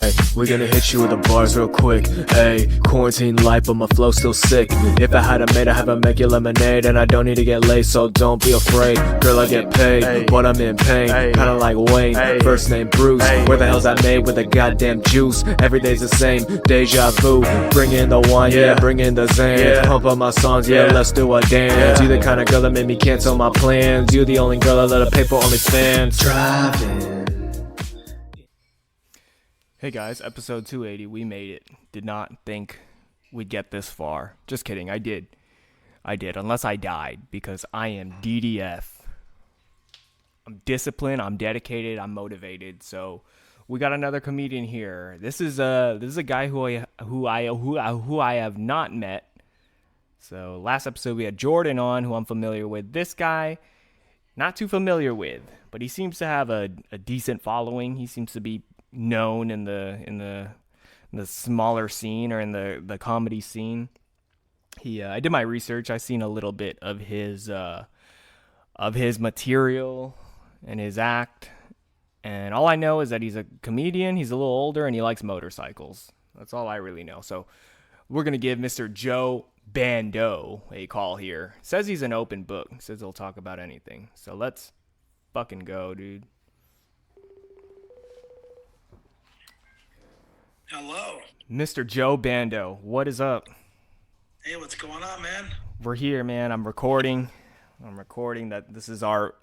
Hey, we're gonna hit you with the bars real quick. Hey, quarantine life, but my flow still sick. If I had a maid, I have a make you lemonade. And I don't need to get laid, so don't be afraid. Girl, I get paid, but I'm in pain. Kinda like Wayne, first name Bruce. Where the hell's that made with the goddamn juice? Every day's the same, deja vu. Bring in the wine, yeah, bring in the Zans. Pump up my songs, yeah, let's do a dance. You the kind of girl that made me cancel my plans. You the only girl that let her pay for OnlyFans. Driving. Hey guys, episode 280, we made it. Did not think we'd get this far. Just kidding, I did. Unless I died, because I am DDF. I'm disciplined, I'm dedicated, I'm motivated. So we got another comedian here. This is a guy who I have not met. So last episode we had Jordan on, who I'm familiar with. This guy, not too familiar with, but he seems to have a decent following. He seems to be known in the smaller scene, or in the comedy scene. I did my research. I seen a little bit of his material and his act, and all I know is that he's a comedian. He's a little older and he likes motorcycles. That's all I really know. So we're gonna give Mr. Joe Bando a call here. Says he's an open book. Says he'll talk about anything. So let's fucking go, dude. Hello. Mr. Joe Bando, what is up? Hey, what's going on, man? We're here, man. I'm recording that this is our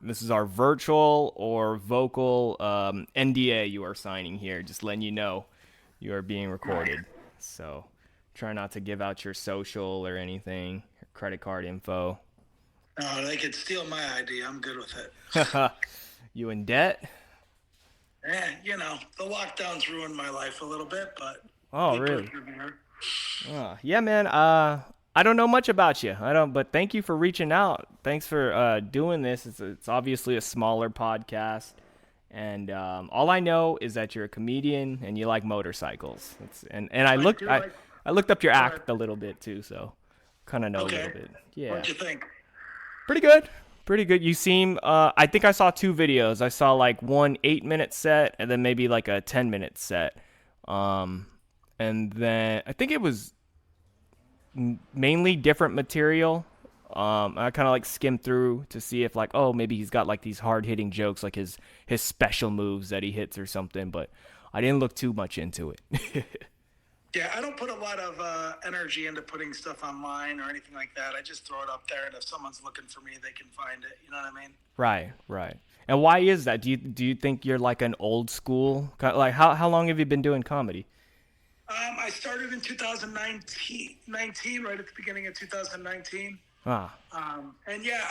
virtual or vocal NDA you are signing here. Just letting you know you are being recorded. So try not to give out your social or anything, your credit card info. No, they could steal my ID. I'm good with it. You in debt? The lockdowns ruined my life a little bit, but... Oh, really? Yeah, man. I don't know much about you. But thank you for reaching out. Thanks for doing this. It's obviously a smaller podcast, and all I know is that you're a comedian and you like motorcycles. I looked up your act a little bit too, so kind of know a little bit. Yeah. What'd you think? Pretty good. You seem, I think I saw two videos. I saw like one 8-minute set and then maybe like a 10-minute set. And then I think it was mainly different material. I kind of like skimmed through to see if like, oh, maybe he's got like these hard hitting jokes, like his special moves that he hits or something, but I didn't look too much into it. Yeah, I don't put a lot of energy into putting stuff online or anything like that. I just throw it up there, and if someone's looking for me, they can find it. You know what I mean? Right. And why is that? Do you think you're like an old school? Like how long have you been doing comedy? I started in 2019, right at the beginning of 2019. Ah. And yeah,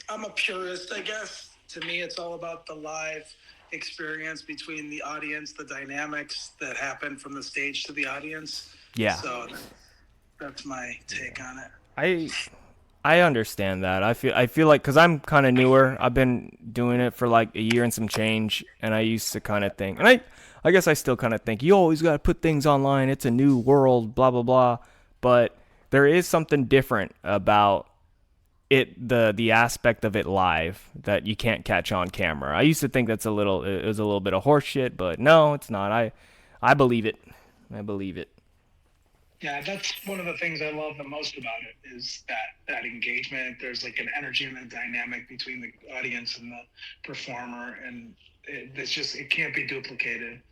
I'm a purist, I guess. To me, it's all about the live experience between the audience, the dynamics that happen from the stage to the audience. Yeah. So that's my take on it. I understand that. I feel like, because I'm kind of newer. I've been doing it for like a year and some change, and I used to kind of think, and I guess I still kind of think, you always got to put things online. It's a new world, blah, blah, blah. But there is something different about it, the aspect of it live that you can't catch on camera. I used to think it was a little bit of horse shit, but no, it's not. I believe it. Yeah, that's one of the things I love the most about it, is that engagement. There's like an energy and a dynamic between the audience and the performer, and it can't be duplicated.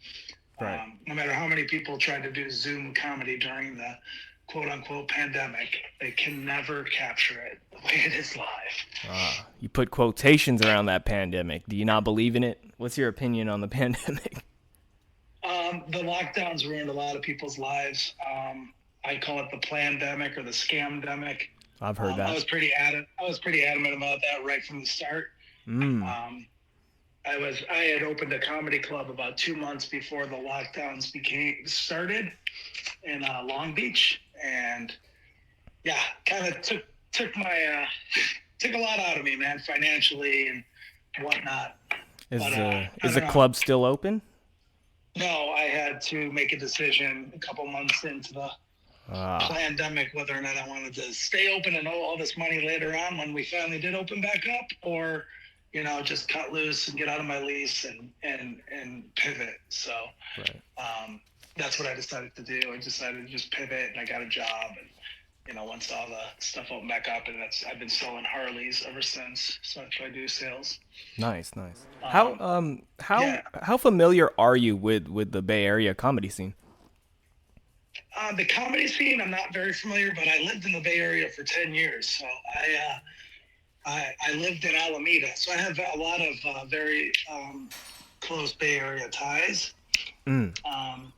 Right. No matter how many people try to do Zoom comedy during the quote-unquote pandemic, they can never capture it the way it is live. You put quotations around that pandemic. Do you not believe in it? What's your opinion on the pandemic? The lockdowns ruined a lot of people's lives. I call it the plandemic or the scamdemic. I've heard that. I was pretty adamant about that right from the start. I had opened a comedy club about 2 months before the lockdowns started in Long Beach, and yeah, kind of took a lot out of me, man, financially and whatnot. Is the club still open? No, I had to make a decision a couple months into the pandemic whether or not I wanted to stay open and owe all this money later on when we finally did open back up, or just cut loose and get out of my lease and pivot. So, right. that's what I decided to do. I decided to just pivot, and I got a job, and once all the stuff opened back up, and I've been selling Harleys ever since. So that's what I do, sales. Nice, nice. How Um, how yeah, how familiar are you with the Bay Area comedy scene? the comedy scene, I'm not very familiar, but I lived in the Bay Area for 10 years. So I lived in Alameda, so I have a lot of very close Bay Area ties. Mm. Um,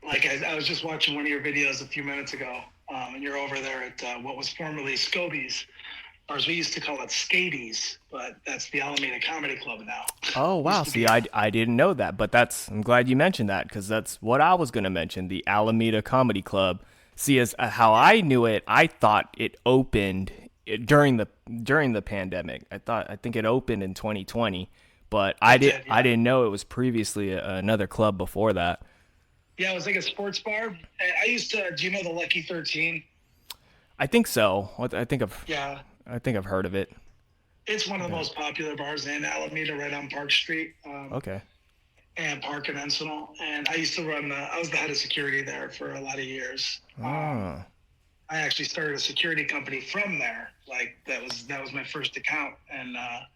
like I was just watching one of your videos a few minutes ago, and you're over there at what was formerly Scobies, or as we used to call it, Skaties, but that's the Alameda Comedy Club now. Oh wow! Used to See, be a I didn't know that, but I'm glad you mentioned that because that's what I was gonna mention. The Alameda Comedy Club. See, as how I knew it, I thought it opened during the pandemic. I think it opened in 2020, but it did, I yeah. didn't know it was previously another club before that. Yeah, it was like a sports bar. And I used to. Do you know the Lucky 13? I think so. Yeah, I think I've heard of it. it's one of the Yeah. most popular bars in Alameda, right on Park Street. Okay. And Park and Encinal. And I used to I was the head of security there for a lot of years. Oh. I actually started a security company from there. Like that was my first account, and I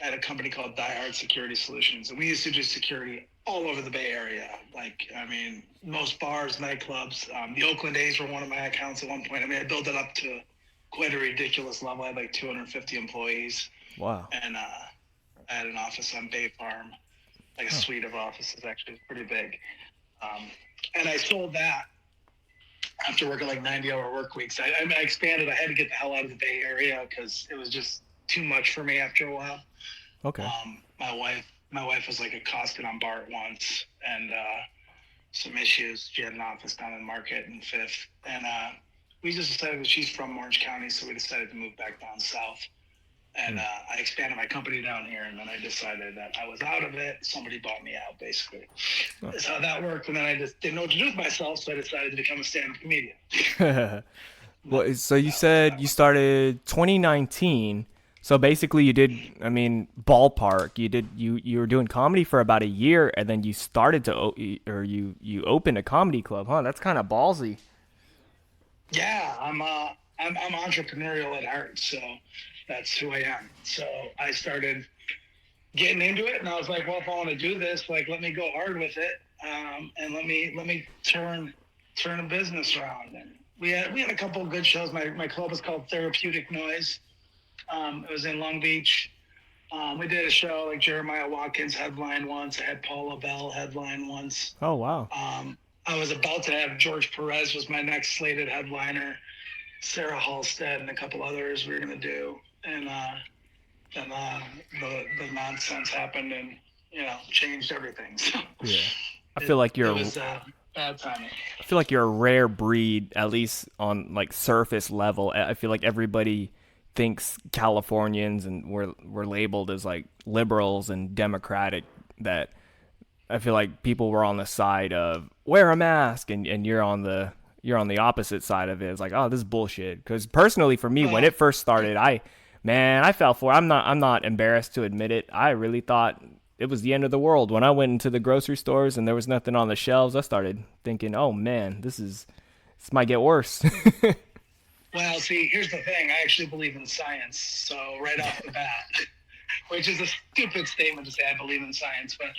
had a company called Die Hard Security Solutions, and we used to do security all over the Bay Area. Like, I mean, most bars, nightclubs. The Oakland A's were one of my accounts at one point. I mean, I built it up to quite a ridiculous level. I had like 250 employees, Wow. and I had an office on Bay Farm, like a Huh. suite of offices. Actually, it's pretty big. Um, and I sold that after working like 90-hour work weeks. I expanded. I had to get the hell out of the Bay Area because it was just too much for me after a while. Okay. My wife was like accosted on BART once, and some issues. She had an office down in Market and Fifth, and we just decided that she's from Orange County, so we decided to move back down south. And Hmm. I expanded my company down here, and then I decided that I was out of it. Somebody bought me out, basically. Huh. That's how that worked. And then I just didn't know what to do with myself, so I decided to become a stand-up comedian. Well, so you That was said you started 2019. So basically, you did. I mean, ballpark. You were doing comedy for about a year, and then you started to or you opened a comedy club, huh? That's kind of ballsy. Yeah, I'm entrepreneurial at heart, so that's who I am. So I started getting into it, and I was like, well, if I want to do this, like, let me go hard with it, and let me turn a business around. And we had a couple of good shows. My club was called Therapeutic Noise. It was in Long Beach. We did a show like Jeremiah Watkins headline once. I had Paula Bell headline once. Oh wow. I was about to have George Perez was my next slated headliner. Sarah Halstead and a couple others we were gonna do, and then the nonsense happened and changed everything. So Yeah. I it, feel like it you're was bad timing. I feel like you're a rare breed, at least on like surface level. I feel like everybody thinks Californians and we're labeled as like liberals and democratic. That I feel like people were on the side of wear a mask, and you're on the opposite side of it. It's like, oh, this is bullshit. Because personally, for me, when Well, it first started, I fell for it. I'm not embarrassed to admit it. I really thought it was the end of the world when I went into the grocery stores and there was nothing on the shelves. I started thinking, oh man, this might get worse. well, see, here's the thing. I actually believe in science, so right off the bat, which is a stupid statement to say I believe in science, but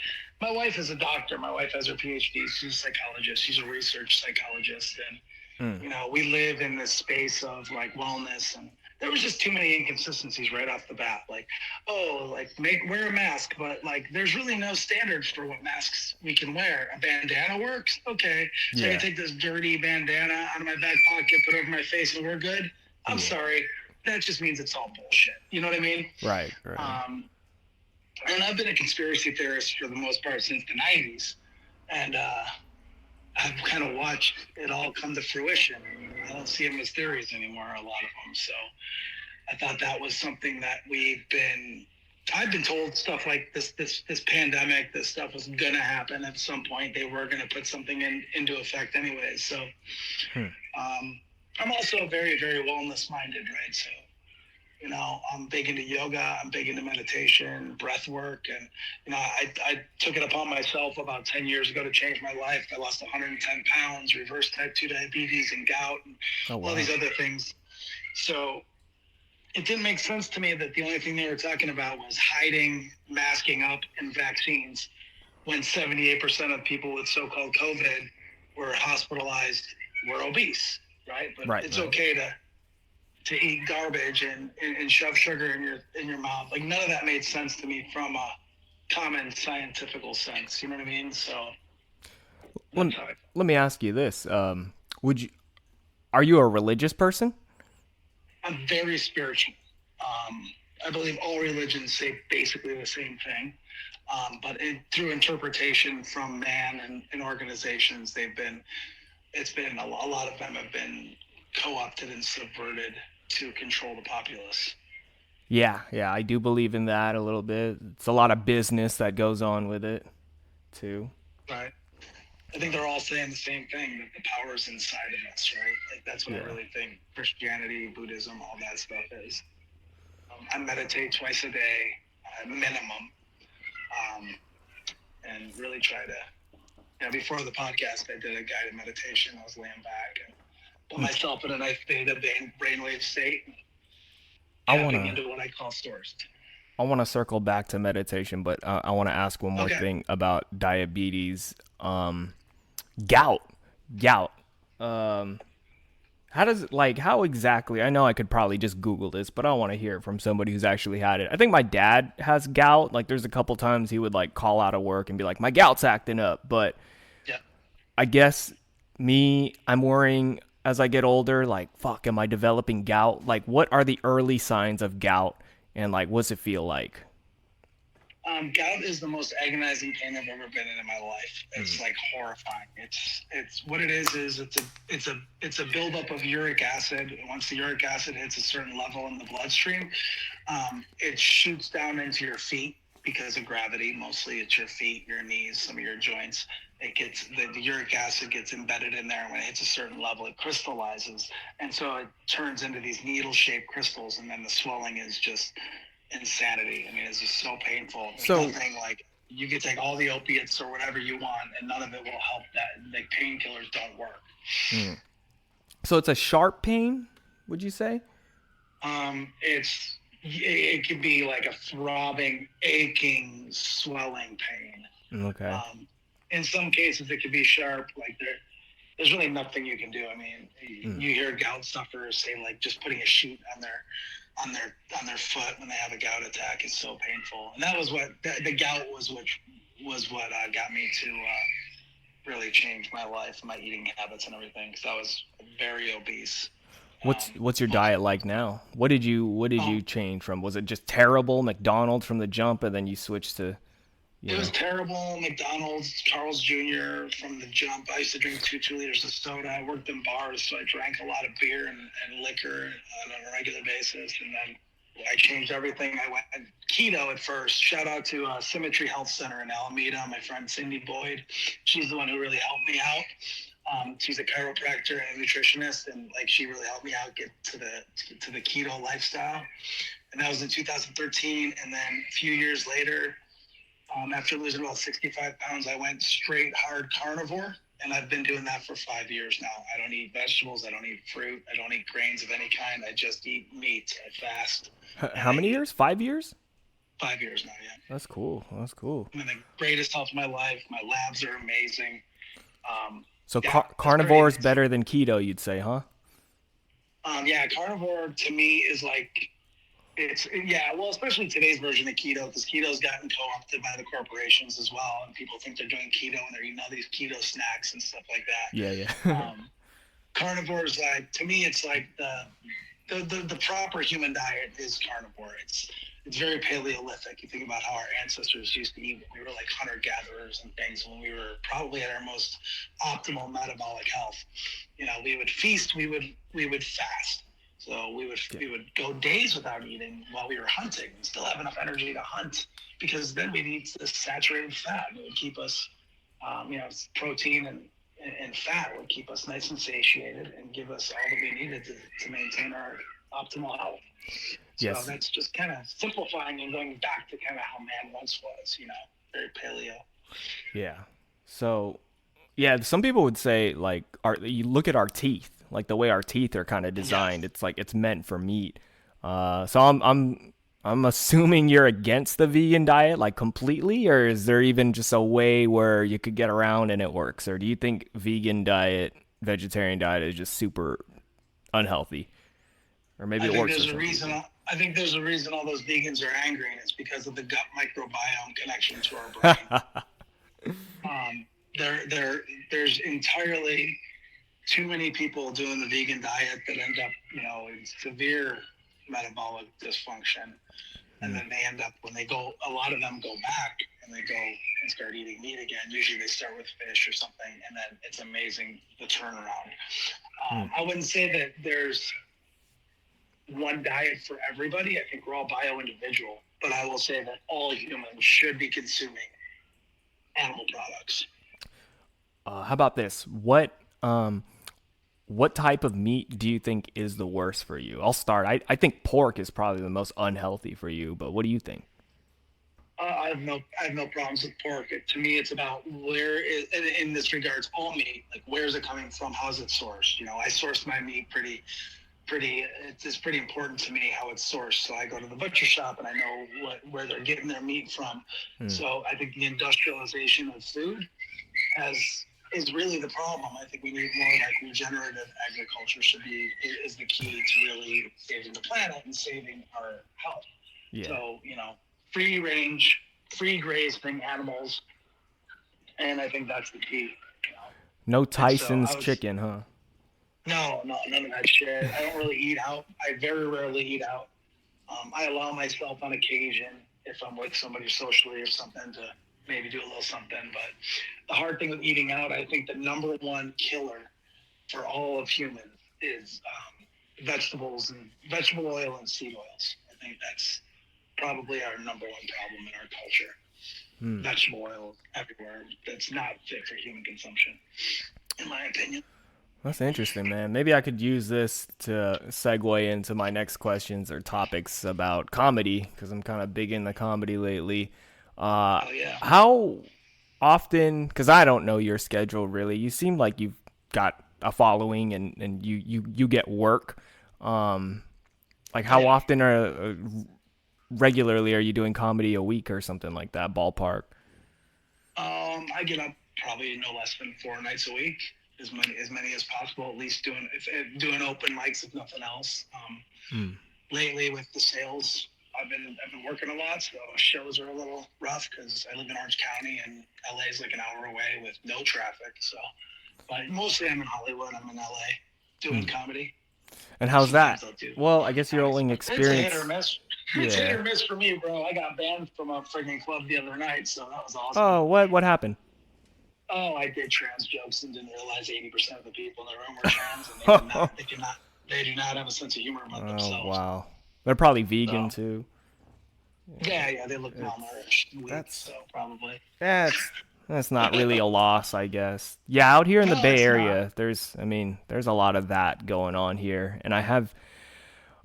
my wife is a doctor. My wife has her PhD. She's a psychologist. She's a research psychologist, and Mm. we live in this space of like wellness, and there was just too many inconsistencies right off the bat. Like, oh, like wear a mask, but like there's really no standards for what masks we can wear. A bandana works, okay. So I Yeah. can take this dirty bandana out of my back pocket, put it over my face, and we're good. I'm Yeah. sorry, that just means it's all bullshit. You know what I mean? Right. Right. Um, and I've been a conspiracy theorist for the most part since the '90s, and I've kind of watched it all come to fruition. I don't see them as theories anymore, a lot of them. So I thought that was something that I've been told stuff like this pandemic, this stuff was going to happen at some point. They were going to put something into effect anyways. So Hmm. I'm also very, very wellness minded, right? So I'm big into yoga. I'm big into meditation, breath work. And, I took it upon myself about 10 years ago to change my life. I lost 110 pounds, reverse type 2 diabetes and gout and Oh all wow. these other things. So it didn't make sense to me that the only thing they were talking about was hiding, masking up, and vaccines when 78% of people with so-called COVID were hospitalized, were obese, right? But Right, it's right. okay to eat garbage and shove sugar in your mouth. Like none of that made sense to me from a common scientific sense. You know what I mean? So Let, that's how let me ask you this. Would you are you a religious person? I'm very spiritual. Um, I believe all religions say basically the same thing, but through interpretation from man and organizations, it's been a lot of them have been co-opted and subverted to control the populace. Yeah, yeah, I do believe in that a little bit. It's a lot of business that goes on with it, too. Right. I think they're all saying the same thing, that the power is inside of us, right? Like that's what I Yeah. really think Christianity, Buddhism, all that stuff is. I meditate twice a day, minimum, um, and really try to. Before the podcast, I did a guided meditation. I was laying back and put myself in a nice theta brainwave state, I tapping wanna into what I call source. I wanna circle back to meditation, but I wanna ask one more Okay. thing about diabetes. Gout, gout. Um, how does it like how exactly? I know I could probably just Google this, but I want to hear it from somebody who's actually had it. I think my dad has gout. Like, there's a couple times he would like call out of work and be like, "My gout's acting up," but Yeah. I guess I'm worrying as I get older, like, fuck, am I developing gout? Like, what are the early signs of gout? And, like, what's it feel like? Gout is the most agonizing pain I've ever been in my life. It's like horrifying. It's what it is. It's a buildup of uric acid. Once the uric acid hits a certain level in the bloodstream, it shoots down into your feet because of gravity. Mostly, it's your feet, your knees, some of your joints. It gets the uric acid gets embedded in there. When it hits a certain level, it crystallizes, and so it turns into these needle-shaped crystals. And then the swelling is just insanity. I mean, it's just so painful. There's So, nothing like you can take all the opiates or whatever you want, and none of it will help that. Like painkillers don't work. so it's a sharp pain, would you say? It could be like a throbbing, aching, swelling pain. Okay. In some cases, it could be sharp. Like there's really nothing you can do. I mean, you hear gout sufferers say like just putting a sheet on their foot when they have a gout attack is so painful. And that was what the gout was, which was what got me to really change my life, my eating habits, and everything. Because I was very obese. What's your Most, diet like now? What did you um, change from? Was it just terrible McDonald's from the jump, and then you switched to, you It was know? terrible. McDonald's, Carl's Jr. from the jump. I used to drink 2 liters of soda. I worked in bars, so I drank a lot of beer and liquor on a regular basis. And then I changed everything. I went keto at first. Shout out to Symmetry Health Center in Alameda. My friend Cindy Boyd. She's the one who really helped me out. She's a chiropractor and a nutritionist, and like she really helped me out get to the keto lifestyle. And that was in 2013. And then a few years later, after losing about 65 pounds, I went straight hard carnivore, and I've been doing that for 5 years now. I don't eat vegetables. I don't eat fruit. I don't eat grains of any kind. I just eat meat. I fast, and How I many eat years? 5 years? 5 years now. Yeah, That's cool. That's cool. I'm in the greatest health of my life. My labs are amazing. Um, So yeah, it's very carnivore is amazing. better than keto, you'd say, huh? Yeah, carnivore to me is like well, especially today's version of keto, because keto's gotten co-opted by the corporations as well, and people think they're doing keto and they're eating all these keto snacks and stuff like Yeah, yeah. that. Carnivores, like to me, it's like the proper human diet is carnivore. It's very Paleolithic. You think about how our ancestors used to eat when we were like hunter gatherers and things, when we were probably at our most optimal metabolic health. We would feast, we would fast. So we would go days without eating while we were hunting and still have enough energy to hunt, because then we'd eat this saturated fat. It would keep us, protein and fat would keep us nice and satiated and give us all that we needed to maintain our optimal health. So Yes. that's just kind of simplifying and going back to kind of how man once was, very paleo. Yeah. So, yeah, some people would say like you look at our teeth, like the way our teeth are kind of designed. Yes. It's like it's meant for meat. So I'm assuming you're against the vegan diet like completely, or is there even just a way where you could get around and it works, or do you think vegan diet, vegetarian diet is just super unhealthy, or maybe I it think works for there's a some reason. people? I think there's a reason all those vegans are angry, and it's because of the gut microbiome connection to our brain. Um, there's entirely too many people doing the vegan diet that end up, in severe metabolic dysfunction. And then they end up, when they go, a lot of them go back and they go and start eating meat again. Usually they start with fish or something, and then it's amazing the turnaround. I wouldn't say that there's one diet for everybody. I think we're all bio-individual, but I will say that all humans should be consuming animal products. How about this? What type of meat do you think is the worst for you? I'll start. I think pork is probably the most unhealthy for you, but what do you think? I have no problems with pork. To me, it's about where is, in this regards, all meat. Like, where's it coming from? How's it sourced? I source my meat pretty. It's pretty important to me how it's sourced. So I go to the butcher shop and I know where they're getting their meat from. So I think the industrialization of food is really the problem. I think we need more like regenerative agriculture is the key to really saving the planet and saving our health. Yeah. So, free range, free grazing animals, and I think that's the key. No And so Tyson's chicken, huh? no, none of that shit. I don't really eat out. I very rarely eat out. I allow myself on occasion, if I'm with somebody socially or something, to maybe do a little something. But the hard thing with eating out, I think the number one killer for all of humans is vegetables and vegetable oil and seed oils. I think that's probably our number one problem in our culture. Vegetable oil everywhere that's not fit for human consumption, in my opinion. That's interesting, man. Maybe I could use this to segue into my next questions or topics about comedy because I'm kind of big into comedy lately. Oh yeah. How often? Because I don't know your schedule really. You seem like you've got a following and you get work. Like how often regularly are you doing comedy a week or something like that? Ballpark. I get up probably no less than 4 nights a week, as many as possible. At least doing open mics if nothing else. Lately with the sales, I've been working a lot, so shows are a little rough because I live in Orange County and LA is like an hour away with no traffic. So, but mostly I'm in Hollywood. I'm in LA doing comedy. And how's Sometimes that? I'll do Well, I guess you're nice. only It's a hit experience. or miss. It's hit or miss for me, bro. I got banned from a freaking club the other night, so that was awesome. Oh, what happened? Oh, I did trans jokes and didn't realize 80% of the people in the room were trans, and they did not. They do not have a sense of humor about Oh themselves. wow. They're probably vegan So, too. yeah, they look malnourished and weak, That's so probably. that's not really a loss, I guess. Yeah, out here in the No, Bay it's not. Area, there's a lot of that going on here, and I have.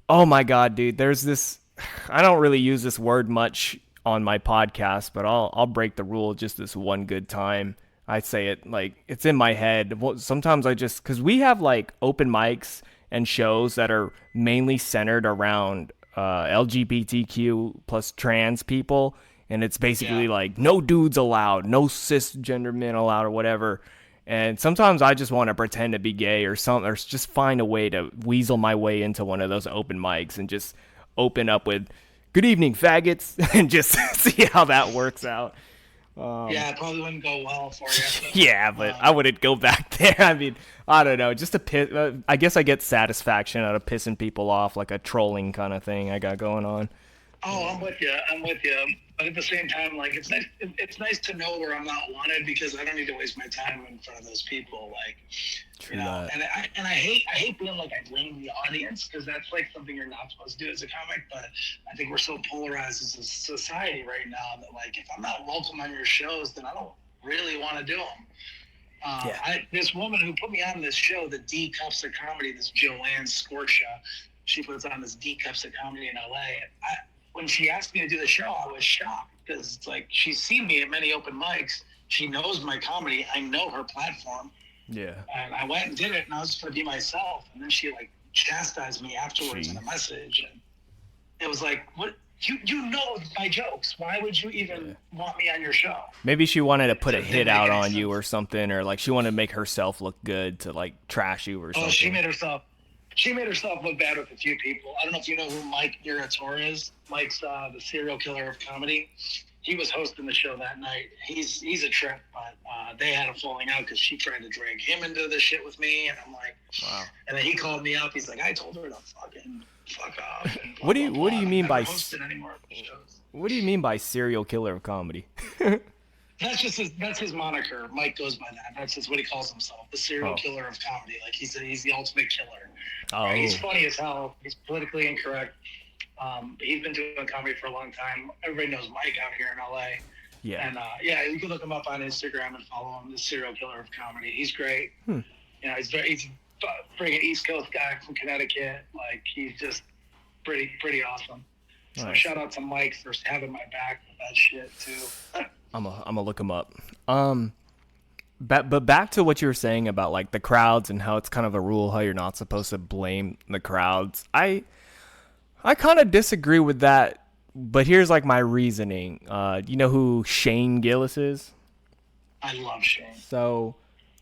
Oh my God, dude, there's this. I don't really use this word much on my podcast, but I'll break the rule just this one good time. I say it like it's in my head. Well, sometimes I just because we have like open mics and shows that are mainly centered around LGBTQ plus trans people, and it's basically Yeah. like no dudes allowed, no cisgender men allowed, or whatever. And sometimes I just want to pretend to be gay or something, or just find a way to weasel my way into one of those open mics and just open up with "Good evening, faggots," and just see how that works out. Yeah, it probably wouldn't go well for you. Yeah, but I wouldn't go back there. I mean, I don't know. Just to piss. I guess I get satisfaction out of pissing people off, like a trolling kind of thing I got going on. Oh, I'm with you. I'm with you. But at the same time, like it's nice. It's nice to know where I'm not wanted because I don't need to waste my time in front of those people. Like, True that. And I hate being like I blame the audience because that's like something you're not supposed to do as a comic. But I think we're so polarized as a society right now that like if I'm not welcome on your shows, then I don't really want to do them. Yeah. This woman who put me on this show, the D Cups of Comedy, this Joanne Scorcha, She puts on this D Cups of Comedy in LA. And when she asked me to do the show, I was shocked because it's like she's seen me at many open mics. She knows my comedy. I know her platform. Yeah. And I went and did it, and I was just going to be myself. And then she like chastised me afterwards in a message, and it was like, "What? You know my jokes. Why would you even want me on your show?" Maybe she wanted to put a hit out on you or something, or like she wanted to make herself look good to like trash you or something. Oh, she made herself look bad with a few people. I don't know if you know who Mike Irator is. Mike's the serial killer of comedy. He was hosting the show that night. He's a trip, but they had a falling out because she tried to drag him into the shit with me, and I'm like, wow. And then he called me up. He's like, I told her to fucking fuck off. What do you mean by What do you mean by serial killer of comedy? That's his moniker. Mike goes by that. That's just what he calls himself, the serial killer of comedy. Like he's the ultimate killer. Oh. He's funny as hell. He's politically incorrect. He's been doing comedy for a long time. Everybody knows Mike out here in LA. Yeah. And you can look him up on Instagram and follow him, the serial killer of comedy. He's great. You know, he's a freaking East Coast guy from Connecticut. Like he's just pretty awesome. So shout out to Mike for having my back with that shit too. I'm gonna look him up. But back to what you were saying about like the crowds and how it's kind of a rule how you're not supposed to blame the crowds. I kind of disagree with that, but here's like my reasoning. You know who Shane Gillis is? I love Shane. So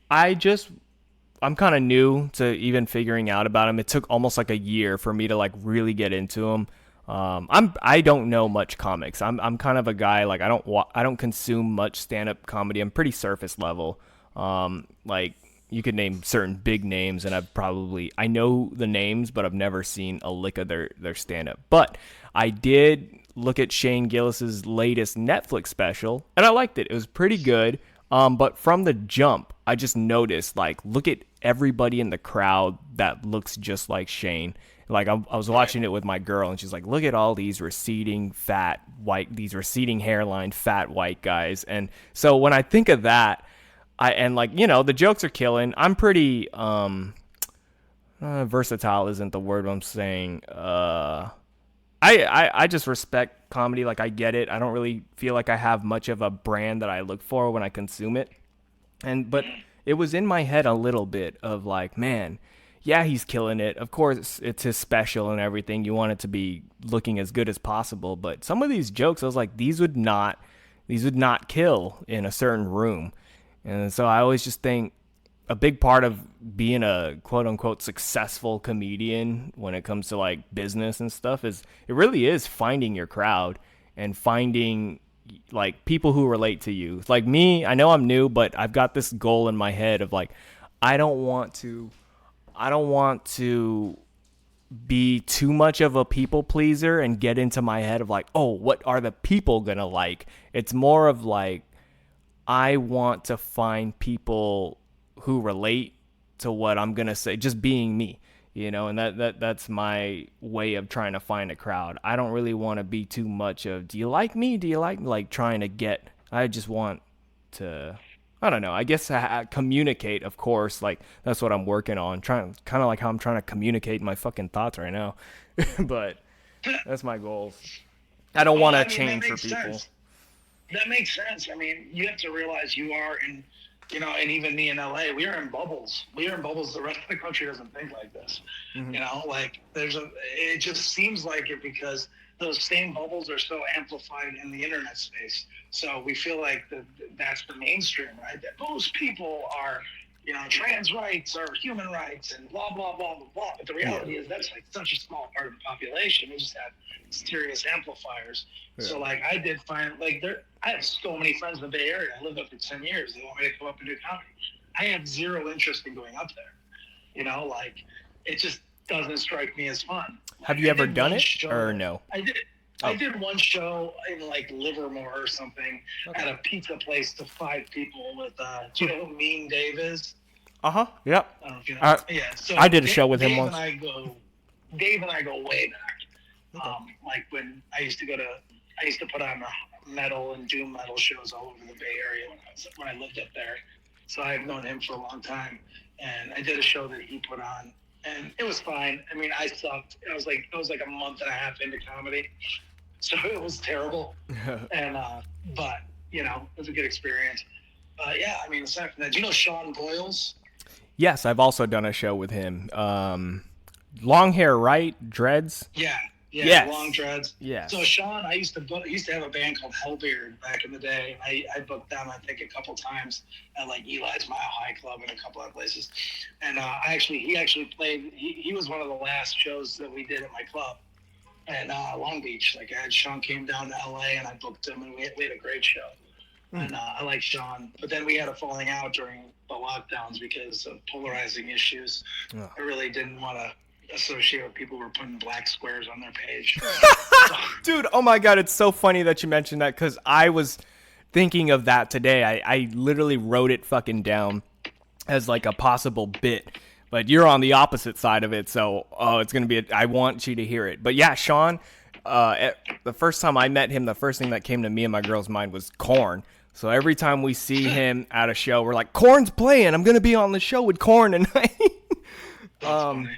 I'm kind of new to even figuring out about him. It took almost like a year for me to like really get into him. I don't know much comics. I'm kind of a guy like I don't consume much stand-up comedy. I'm pretty surface level. Like you could name certain big names and I know the names, but I've never seen a lick of their stand-up. But I did look at Shane Gillis's latest Netflix special and I liked it. It was pretty good. But from the jump, I just noticed like look at everybody in the crowd that looks just like Shane. Like I was watching it with my girl and she's like, look at all these receding hairline fat white guys. And so when I think of that, the jokes are killing. I'm pretty versatile isn't the word I'm saying. I just respect comedy. Like I get it. I don't really feel like I have much of a brand that I look for when I consume it. But it was in my head a little bit of like, man, yeah, he's killing it. Of course, it's his special and everything. You want it to be looking as good as possible. But some of these jokes, I was like, these would not kill in a certain room. And so I always just think a big part of being a quote unquote successful comedian when it comes to like business and stuff is it really is finding your crowd and finding like people who relate to you. Like me, I know I'm new, but I've got this goal in my head of like, I don't want to be too much of a people pleaser and get into my head of like, oh, what are the people gonna like? It's more of like, I want to find people who relate to what I'm gonna say, just being me, and that's my way of trying to find a crowd. I don't really want to be too much of, do you like me? Do you like me? Like trying to get, I just want to, I don't know, I guess communicate, of course, like that's what I'm working on, kind of like how I'm trying to communicate my fucking thoughts right now. But that's my goals. I don't want to change for people. Sense. That makes sense. I mean, you have to realize you are in, and even me in LA, we are in bubbles. We are in bubbles. The rest of the country doesn't think like this. Mm-hmm. Like it just seems like it because those same bubbles are so amplified in the internet space. So we feel like that's the mainstream, right? That most people are, trans rights or human rights and blah, blah, blah, blah, blah. But the reality is that's like such a small part of the population. We just have serious amplifiers. Yeah. So like I did find like I have so many friends in the Bay Area. I lived up for 10 years. They want me to come up and do comedy. I have zero interest in going up there. Like it just doesn't strike me as fun. Have you ever done it or no? I did. I did one show in like Livermore or something at a pizza place to 5 people with, do you know who Mean Dave is? Uh-huh. Yep. I don't know if you know. Yeah. So I did a show with him once. Dave and I go way back. Okay. Like when I used to put on metal and doom metal shows all over the Bay Area when I lived up there. So I've known him for a long time. And I did a show that he put on and it was fine. I mean, I sucked. I was like a month and a half into comedy, so it was terrible. And but it was a good experience. Yeah, I mean, aside from that, do you know Sean Boyles? Yes, I've also done a show with him. Long hair, right? Dreads. Yeah, yeah, long Yes. dreads. So Yes. Sean, I used to have a band called Hellbeard back in the day. I booked them, I think, a couple times at like Eli's Mile High Club and a couple other places. And he actually played. He was one of the last shows that we did at my club at Long Beach. Like I had Sean came down to LA and I booked him, and we had a great show. And I like Sean, but then we had a falling out during the lockdowns because of polarizing issues. Oh. I really didn't want to associate with people who were putting black squares on their page. Dude, oh my God, it's so funny that you mentioned that because I was thinking of that today. I literally wrote it fucking down as like a possible bit, but you're on the opposite side of it, so it's gonna be. I want you to hear it, but yeah, Sean. The first time I met him, the first thing that came to me and my girl's mind was Korn. So every time we see him at a show, we're like, Korn's playing. I'm gonna be on the show with Korn tonight. Funny.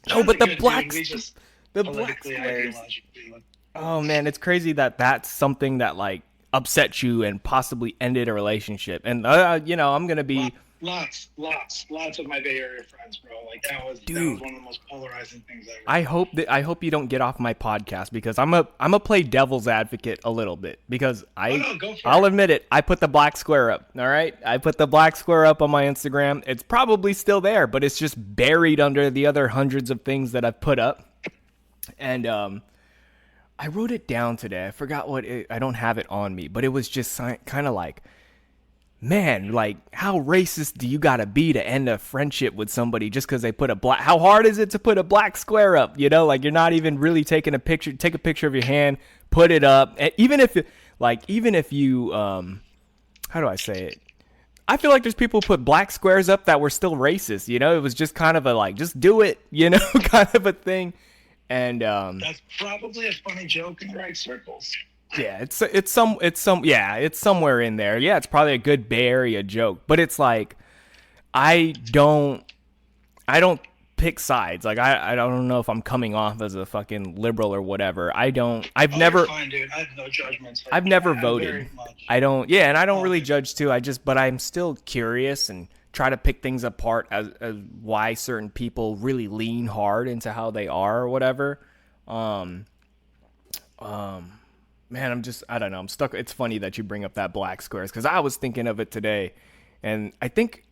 No, but John's a the good black, dude. We just the black politically, squares. ideologically. Oh man, it's crazy that that's something that like upset you and possibly ended a relationship. And I'm gonna be, Lots of my Bay Area friends, bro. Like that was Dude. one of the most polarizing things ever. I hope you don't get off my podcast because I'm a play devil's advocate a little bit because no, go for I'll it. admit it. I put the black square up. All right, I put the black square up on my Instagram. It's probably still there, but it's just buried under the other hundreds of things that I've put up. And I wrote it down today. I forgot I don't have it on me, but it was just kind of like, man, like how racist do you gotta be to end a friendship with somebody just because they put a black? How hard is it to put a black square up? Like you're not even really taking a picture. Take a picture of your hand, put it up, and even if you, how do I say it? I feel like there's people who put black squares up that were still racist. It was just kind of a like, just do it, kind of a thing. And That's probably a funny joke in the right circles. yeah, it's somewhere in there. Yeah, it's probably a good Bay Area joke, but it's like I don't pick sides. Like I don't know if I'm coming off as a fucking liberal or whatever. I've never You're fine, dude. I have no judgments. Like, I've never I voted. very much. I don't. Yeah, and I don't really judge too. But I'm still curious and try to pick things apart as why certain people really lean hard into how they are or whatever. Man, I don't know. I'm stuck. It's funny that you bring up that black squares because I was thinking of it today. And I think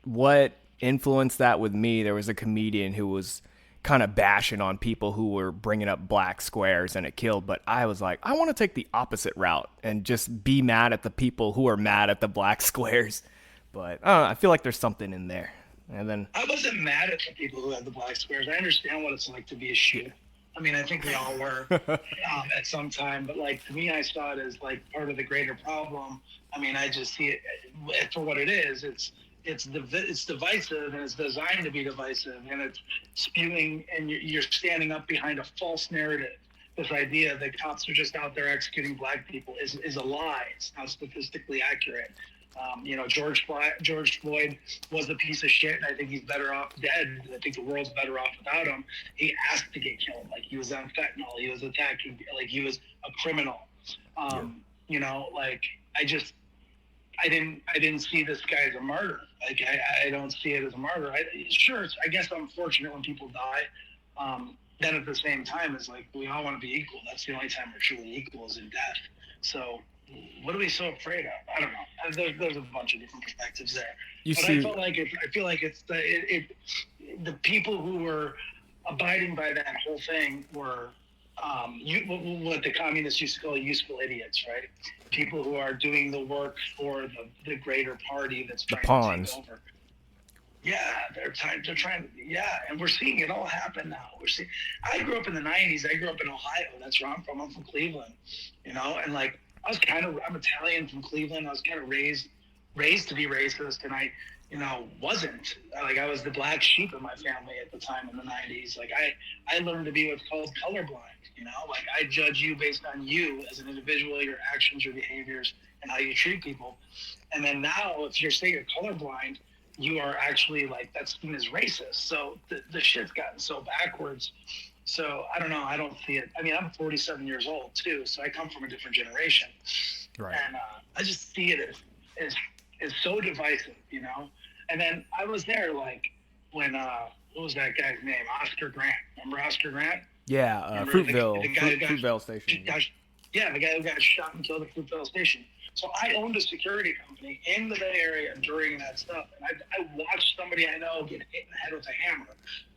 what influenced that with me, there was a comedian who was kind of bashing on people who were bringing up black squares and it killed. But I was like, I want to take the opposite route and just be mad at the people who are mad at the black squares. But I don't know, I feel like there's something in there. And then I wasn't mad at the people who had the black squares. I understand what it's like to be a sheep. I mean, I think we all were at some time, but like to me, I saw it as like part of the greater problem. I mean, I just see it for what it is. It's divisive and it's designed to be divisive, and it's spewing, and you're standing up behind a false narrative. This idea that cops are just out there executing black people is a lie. It's not statistically accurate. George Floyd was a piece of shit, and I think he's better off dead. I think the world's better off without him. He asked to get killed. Like he was on fentanyl. He was attacking. Like he was a criminal. Like I didn't see this guy as a martyr. Like I don't see it as a martyr. I guess I'm fortunate when people die. Then at the same time, it's like we all want to be equal. That's the only time we're truly equal is in death. So what are we so afraid of? I don't know. There's a bunch of different perspectives there. I feel like it's the people who were abiding by that whole thing were what the communists used to call useful idiots, right? People who are doing the work for the greater party that's trying pawns. to take over. Yeah, they're trying. Yeah, and we're seeing it all happen now. I grew up in the '90s. I grew up in Ohio. That's where I'm from. I'm from Cleveland, and like I'm Italian from Cleveland. I was kind of raised to be racist, and I wasn't. Like I was the black sheep in my family at the time in the '90s. Like I learned to be what's called colorblind. Like I judge you based on you as an individual, your actions, your behaviors, and how you treat people. And then now, if you're saying you're colorblind, you are actually like that's seen as racist. So the shit's gotten so backwards. So I don't know. I don't see it. I mean, I'm 47 years old too, so I come from a different generation, Right. and I just see it as so divisive, you know. And then I was there like when what was that guy's name? Oscar Grant. Remember Oscar Grant? Yeah, Remember Fruitville, the guy who got Fruitvale Station. yeah, the guy who got shot and killed at Fruitvale Station. So I owned a security company in the Bay Area during that stuff, and I watched somebody I know get hit in the head with a hammer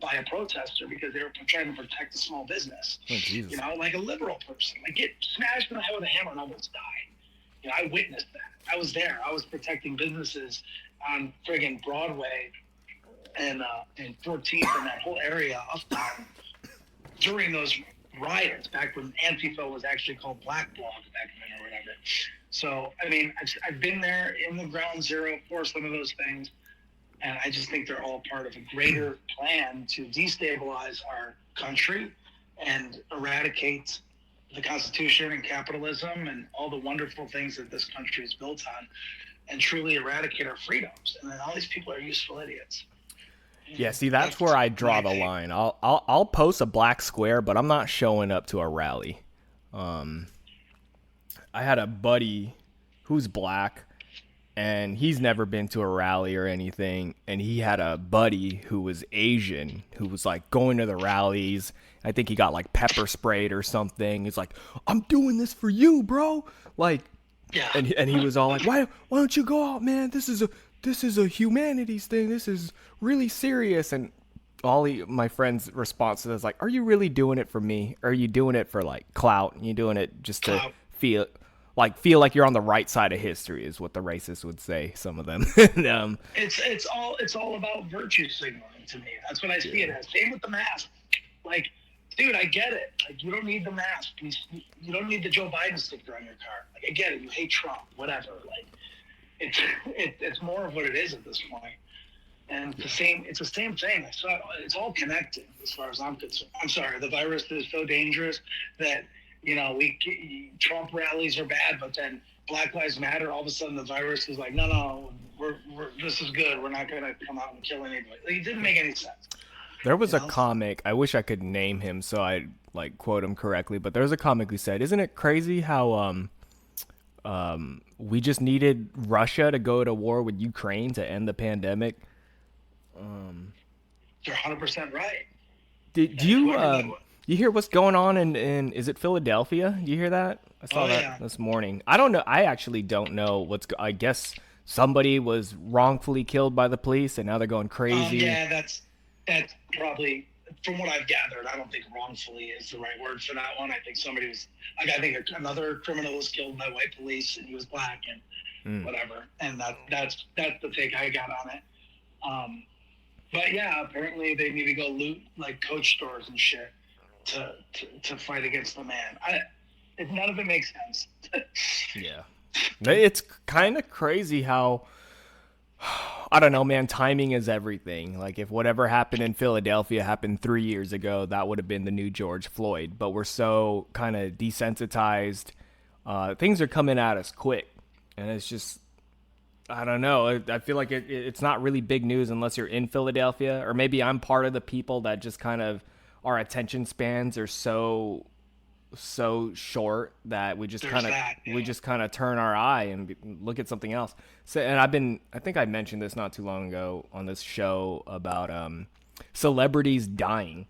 by a protester because they were trying to protect a small business. Oh, Jesus. You know, like a liberal person, like get smashed in the head with a hammer and almost die. You know, I witnessed that. I was there. I was protecting businesses on friggin' Broadway and 14th and that whole area uptown during those riots back when Antifa was actually called Black Blog back then or whatever. So, I mean, I've been there in the ground zero for some of those things, and I just think they're all part of a greater plan to destabilize our country and eradicate the Constitution and capitalism and all the wonderful things that this country is built on, and truly eradicate our freedoms. And then all these people are useful idiots. Yeah, see, that's where I draw the line. I'll post a black square, but I'm not showing up to a rally. I had a buddy who's black, and he's never been to a rally or anything, and he had a buddy who was Asian who was like going to the rallies. I think he got like pepper sprayed or something. He's like, "I'm doing this for you, bro." Like, Yeah. and he was all like, "Why don't you go out, man? This is a humanities thing. This is really serious." And my friend's response to this is like, "Are you really doing it for me? Or are you doing it for like clout? And you doing it just to Clout. feel like you're on the right side of history?" Is what the racists would say. Some of them. And, It's all about virtue signaling to me. That's what I see it as. Same with the mask. Like, dude, I get it. Like, you don't need the mask. You don't need the Joe Biden sticker on your car. Like, I get it. You hate Trump, whatever. Like, it's more of what it is at this point. And it's the same thing. It's all connected as far as I'm concerned. I'm sorry, the virus is so dangerous that, you know, Trump rallies are bad, but then Black Lives Matter, all of a sudden the virus is like, no, this is good. We're not going to come out and kill anybody. Like, it didn't make any sense. there was a comic. I wish I could name him so I like quote him correctly. But there was a comic who said, "Isn't it crazy how we just needed Russia to go to war with Ukraine to end the pandemic?" You're 100% right. Did you hear what's going on in is it Philadelphia? You hear that? I saw that this morning. I don't know. I actually don't know I guess somebody was wrongfully killed by the police and now they're going crazy. Yeah, that's probably, from what I've gathered, I don't think wrongfully is the right word for that one. I think somebody was, like, I think another criminal was killed by white police and he was black and whatever. And that's the take I got on it. But yeah, apparently they need to go loot like Coach stores and shit to fight against the man. None of it makes sense. Yeah. It's kind of crazy how, I don't know, man, timing is everything. Like, if whatever happened in Philadelphia happened 3 years ago, that would have been the new George Floyd. But we're so kind of desensitized. Things are coming at us quick. And it's just, I don't know. I feel like it's not really big news unless you're in Philadelphia. Or maybe I'm part of the people that just kind of, our attention spans are so short that we just kind of turn our eye and look at something else. So, and I think I mentioned this not too long ago on this show about celebrities dying.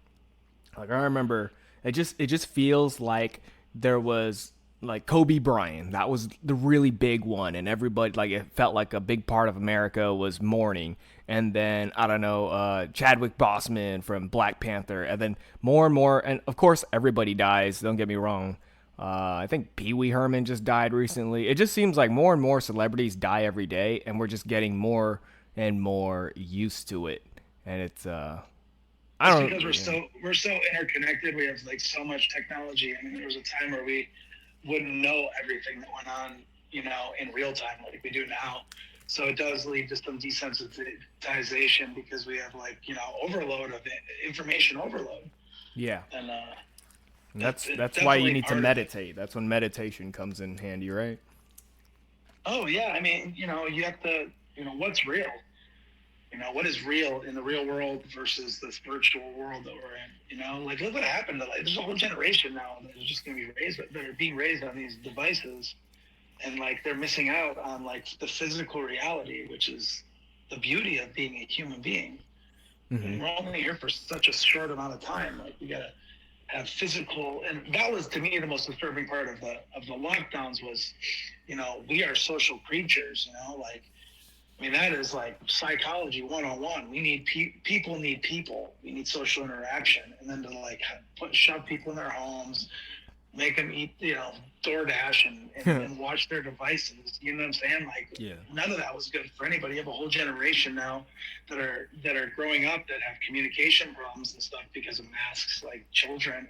Like, I remember it just feels like there was like Kobe Bryant. That was the really big one, and everybody, like, it felt like a big part of America was mourning. And then, I don't know, Chadwick Boseman from Black Panther. And then more and more, and of course, everybody dies. Don't get me wrong. I think Pee Wee Herman just died recently. It just seems like more and more celebrities die every day, and we're just getting more and more used to it. And it's, I don't know. Because we're so interconnected. We have like so much technology. I mean, there was a time where we wouldn't know everything that went on, you know, in real time like we do now. So it does lead to some desensitization because we have, like, you know, information overload. Yeah. And that's why you need to meditate. That's when meditation comes in handy, right? Oh yeah, I mean, you know, you have to, you know, what's real. what is real in the real world versus this virtual world that we're in. Like look what happened to, like, there's a whole generation now that is just going to be raised, that are being raised on these devices, and like they're missing out on like the physical reality, which is the beauty of being a human being. And we're only here for such a short amount of time. Like we gotta have physical, and that was to me the most disturbing part of the lockdowns was, we are social creatures. Like, I mean, that is like psychology 101. We need people need people. We need social interaction, and then to like shove people in their homes, make them eat, DoorDash and watch their devices. You know what I'm saying? Like, none of that was good for anybody. You have a whole generation now that are growing up that have communication problems and stuff because of masks, like children,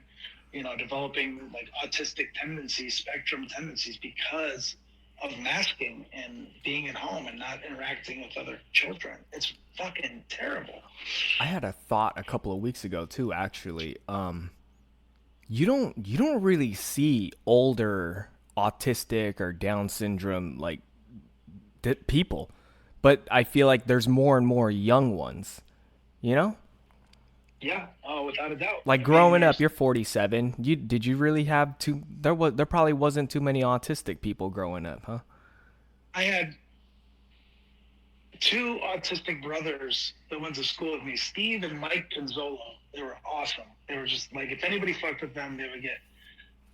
developing like autistic tendencies, spectrum tendencies because of masking and being at home and not interacting with other children. It's fucking terrible. I had a thought a couple of weeks ago too, actually. You don't really see older autistic or Down syndrome like people, but I feel like there's more and more young ones. Yeah, without a doubt. Like growing up, you're 47. Did you really have too? There probably wasn't too many autistic people growing up, huh? I had 2 autistic brothers that went to school with me, Steve and Mike Pinzolo. They were awesome. They were just like, if anybody fucked with them, they would get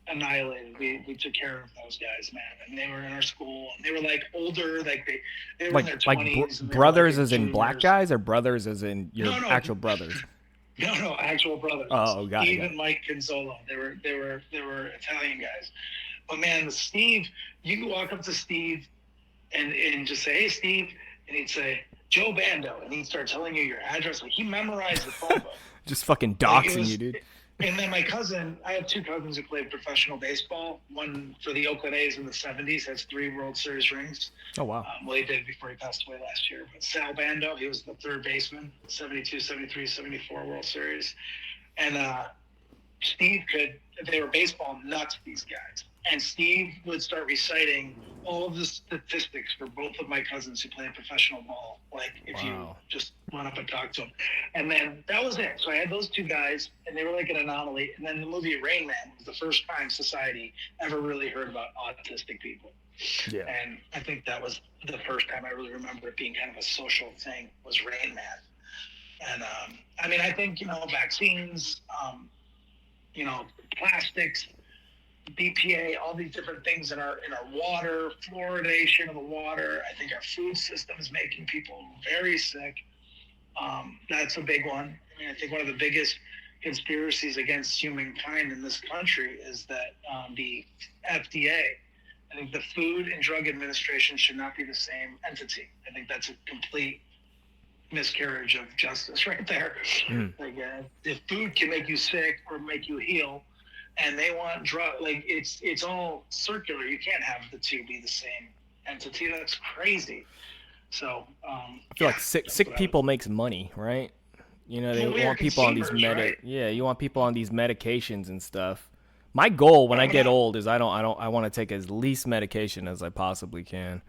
annihilated. We took care of those guys, man. And they were in our school. And they were like older, like they were in their 20s. Brothers as in black guys, or brothers as in your actual brothers? No, actual brothers. Oh, got it. Steve and Mike Pinzolo. They were Italian guys. But man, Steve, you can walk up to Steve and just say, "Hey, Steve," and he'd say, "Joe Bando," and he'd start telling you your address. Like he memorized the phone book. Just fucking doxing you, dude. And then my cousin, I have 2 cousins who played professional baseball. One for the Oakland A's in the 70s, has 3 World Series rings. Oh, wow. Well, he did before he passed away last year. But Sal Bando, he was the third baseman, 72, 73, 74 World Series. And Steve they were baseball nuts, these guys. And Steve would start reciting all of the statistics for both of my cousins who played professional ball. Like if you just went up and talked to them. And then that was it. So I had those 2 guys, and they were like an anomaly. And then the movie Rain Man was the first time society ever really heard about autistic people. Yeah. And I think that was the first time I really remember it being kind of a social thing, was Rain Man. And I mean, I think, vaccines, plastics, BPA, all these different things in our water, fluoridation of the water. I think our food system is making people very sick. That's a big one. I mean, I think one of the biggest conspiracies against humankind in this country is that the FDA, I think the Food and Drug Administration, should not be the same entity. I think that's a complete miscarriage of justice right there. Like if food can make you sick or make you heal, and they want like it's all circular. You can't have the 2 be the same entity. That's crazy. So I feel like sick people makes money, right? They want people on these right? you want people on these medications and stuff. My goal when I get old is I want to take as least medication as I possibly can.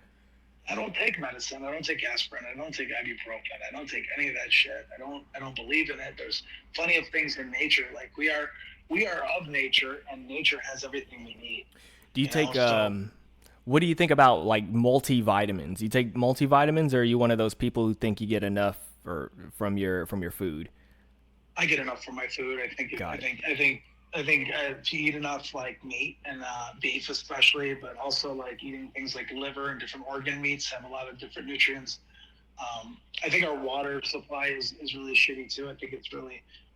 I don't take medicine. I don't take aspirin. I don't take ibuprofen. I don't take any of that shit. I don't believe in it. There's plenty of things in nature. Like we are of nature, and nature has everything we need. Do you take what do you think about like multivitamins? You take multivitamins, or are you one of those people who think you get enough from your food? I get enough from my food. I think if you eat enough like meat and beef especially, but also like eating things like liver and different organ meats have a lot of different nutrients. I think our water supply is really shitty too. I think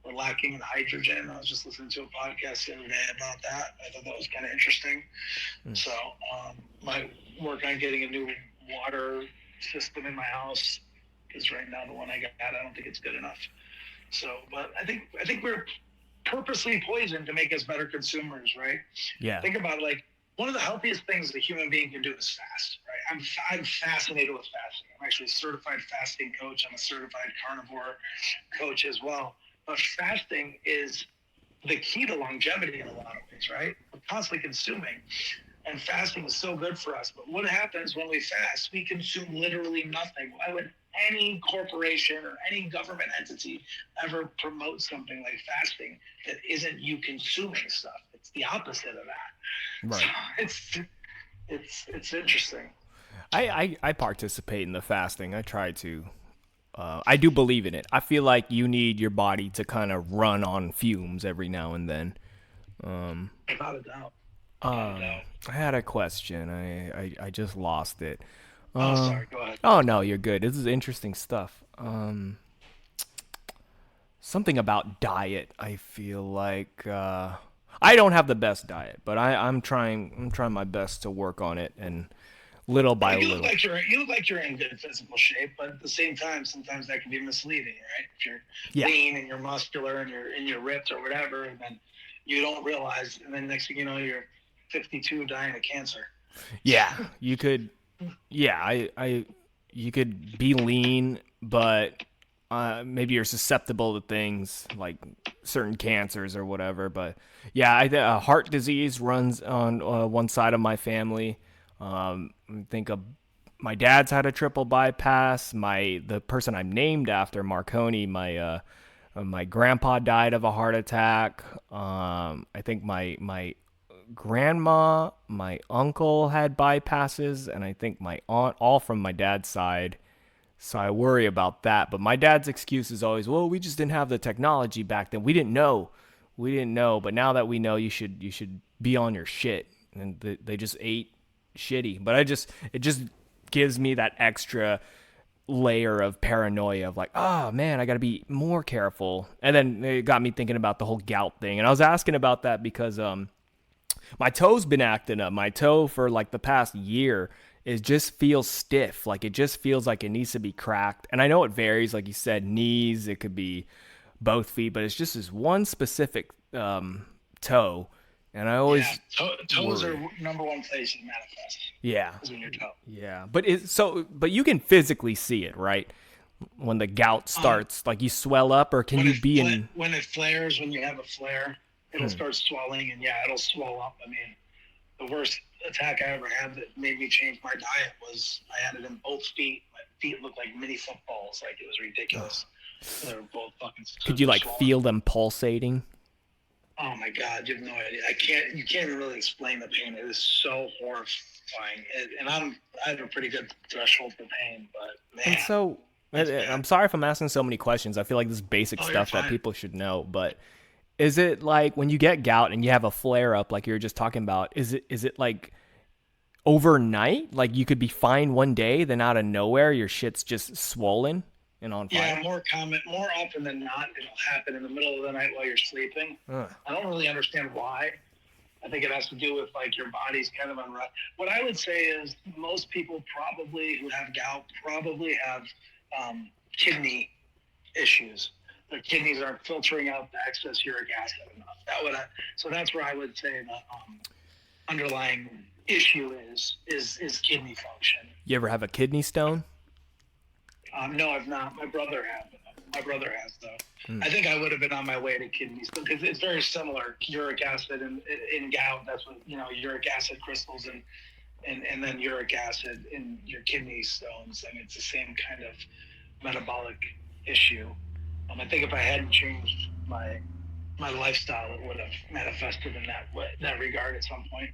we're lacking in hydrogen. I was just listening to a podcast the other day about that. I thought that was kind of interesting. So my work on getting a new water system in my house, because right now the one I got, I don't think it's good enough. So, but I think we're purposely poisoned to make us better consumers, right? Yeah. Think about it, like one of the healthiest things a human being can do is fast, right? I'm fascinated with fasting. I'm actually a certified fasting coach. I'm a certified carnivore coach as well. But fasting is the key to longevity in a lot of ways, right? We're constantly consuming, and fasting is so good for us. But what happens when we fast? We consume literally nothing. any corporation or any government entity ever promotes something like fasting that isn't you consuming stuff. It's the opposite of that. Right. So it's interesting. I participate in the fasting. I try to. I do believe in it. I feel like you need your body to kind of run on fumes every now and then. Without a doubt. Without a doubt. I had a question. I just lost it. Oh, sorry. Go ahead. Oh no, you're good. This is interesting stuff. Something about diet. I feel like I don't have the best diet, but I'm trying my best to work on it, and little by you little. You look like you're in good physical shape, but at the same time, sometimes that can be misleading, right? If you're lean and you're muscular and you're ripped or whatever, and then you don't realize, and then next thing you know, you're 52 dying of cancer. Yeah, you could. Yeah, you could be lean, but maybe you're susceptible to things like certain cancers or whatever. But yeah, heart disease runs on one side of my family. I think my dad's had a triple bypass. The person I'm named after, Marconi, my grandpa died of a heart attack. I think my grandma, my uncle had bypasses, and I think my aunt, all from my dad's side. So I worry about that. But my dad's excuse is always, well, we just didn't have the technology back then. We didn't know. But now that we know, you should be on your shit. And they just ate shitty. But it just gives me that extra layer of paranoia of like, oh man, I got to be more careful. And then it got me thinking about the whole gout thing. And I was asking about that because my toe's been acting up. My toe for like the past year just feels stiff. Like it just feels like it needs to be cracked. And I know it varies, like you said, knees, it could be both feet, but it's just this one specific toe. And I always toes are number one place it manifests. Yeah. Is in your toe. Yeah. But you can physically see it, right? When the gout starts, like you swell up, or can you be in when it flares, when you have a flare, it'll start swelling, and it'll swell up. I mean, the worst attack I ever had that made me change my diet was I had it in both feet. My feet looked like mini footballs. Like, it was ridiculous. They were both fucking. Could you like swollen. feel them pulsating? Oh my God, you have no idea. You can't even really explain the pain. It is so horrifying. And I have a pretty good threshold for pain, but man. And so I'm sorry if I'm asking so many questions. I feel like this is basic stuff that people should know, but is it like when you get gout and you have a flare up like you were just talking about, is it like overnight? Like you could be fine one day, then out of nowhere your shit's just swollen and on fire? Yeah, more often than not, it'll happen in the middle of the night while you're sleeping. I don't really understand why. I think it has to do with like your body's kind of unrest. What I would say is most people who have gout probably have kidney issues. Their kidneys aren't filtering out the excess uric acid enough. So that's where I would say the underlying issue is kidney function. You ever have a kidney stone? No, I've not. My brother has though. I think I would have been on my way to kidney stone because it's very similar. Uric acid in gout. That's what uric acid crystals and then uric acid in your kidney stones. I mean, it's the same kind of metabolic issue. I think if I hadn't changed my lifestyle, it would have manifested in that regard at some point.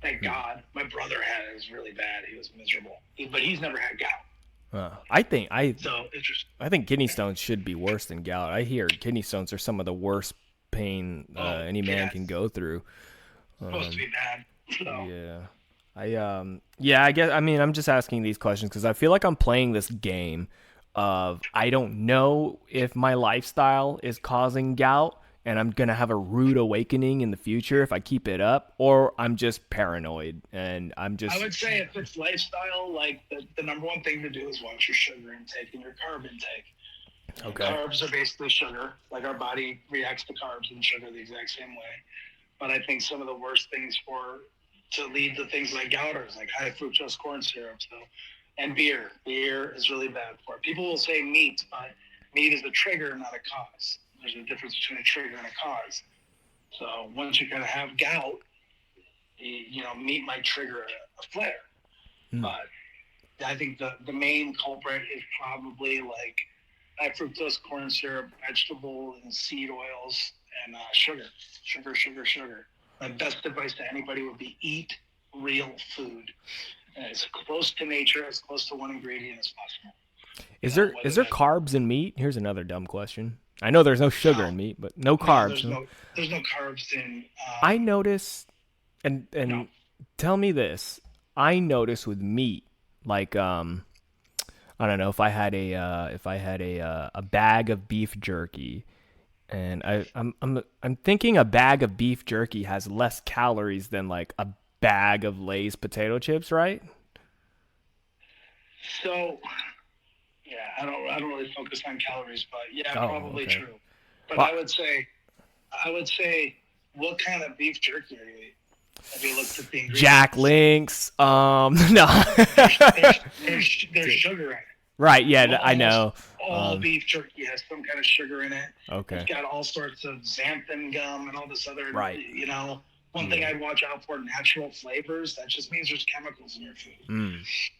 Thank God. My brother had it. It was really bad. He was miserable. But he's never had gout. I think kidney stones should be worse than gout. I hear kidney stones are some of the worst pain any man can go through. Supposed to be bad. So. Yeah. I guess. I mean, I'm just asking these questions because I feel like I'm playing this game of I don't know if my lifestyle is causing gout and I'm going to have a rude awakening in the future if I keep it up, or I'm just paranoid and I would say if it's lifestyle, like the number one thing to do is watch your sugar intake and your carb intake. Okay. Carbs are basically sugar. Like our body reacts to carbs and sugar the exact same way. But I think some of the worst things to lead to things like gout are like high fructose corn syrup. And beer. Beer is really bad for it. People will say meat, but meat is a trigger, not a cause. There's a difference between a trigger and a cause. So once you kind of have gout, meat might trigger a flare. But I think the main culprit is probably like high fructose corn syrup, vegetable and seed oils, and sugar. My best advice to anybody would be eat real food, as close to nature, as close to one ingredient as possible. Is there Whether is there that's carbs in meat? Here's another dumb question. I know there's no sugar no, in meat, but no no, carbs. Huh? there's no carbs in. I notice, and No, tell me this. I notice with meat, like I don't know if I had a bag of beef jerky, and I'm thinking a bag of beef jerky has less calories than like a bag of Lay's potato chips, right? so yeah, I don't really focus on calories, but yeah, Oh, probably okay. true. But Well, I would say, what kind of beef jerky are you eating? Have you looked at the Jack ingredients? Links. No. There's sugar in it. Right. Yeah, I Almost know. all beef jerky has some kind of sugar in it. It's Okay. got all sorts of xanthan gum and all this other, Right. one thing Yeah. I'd watch out for, natural flavors. That just means there's chemicals in your food. Mm. There's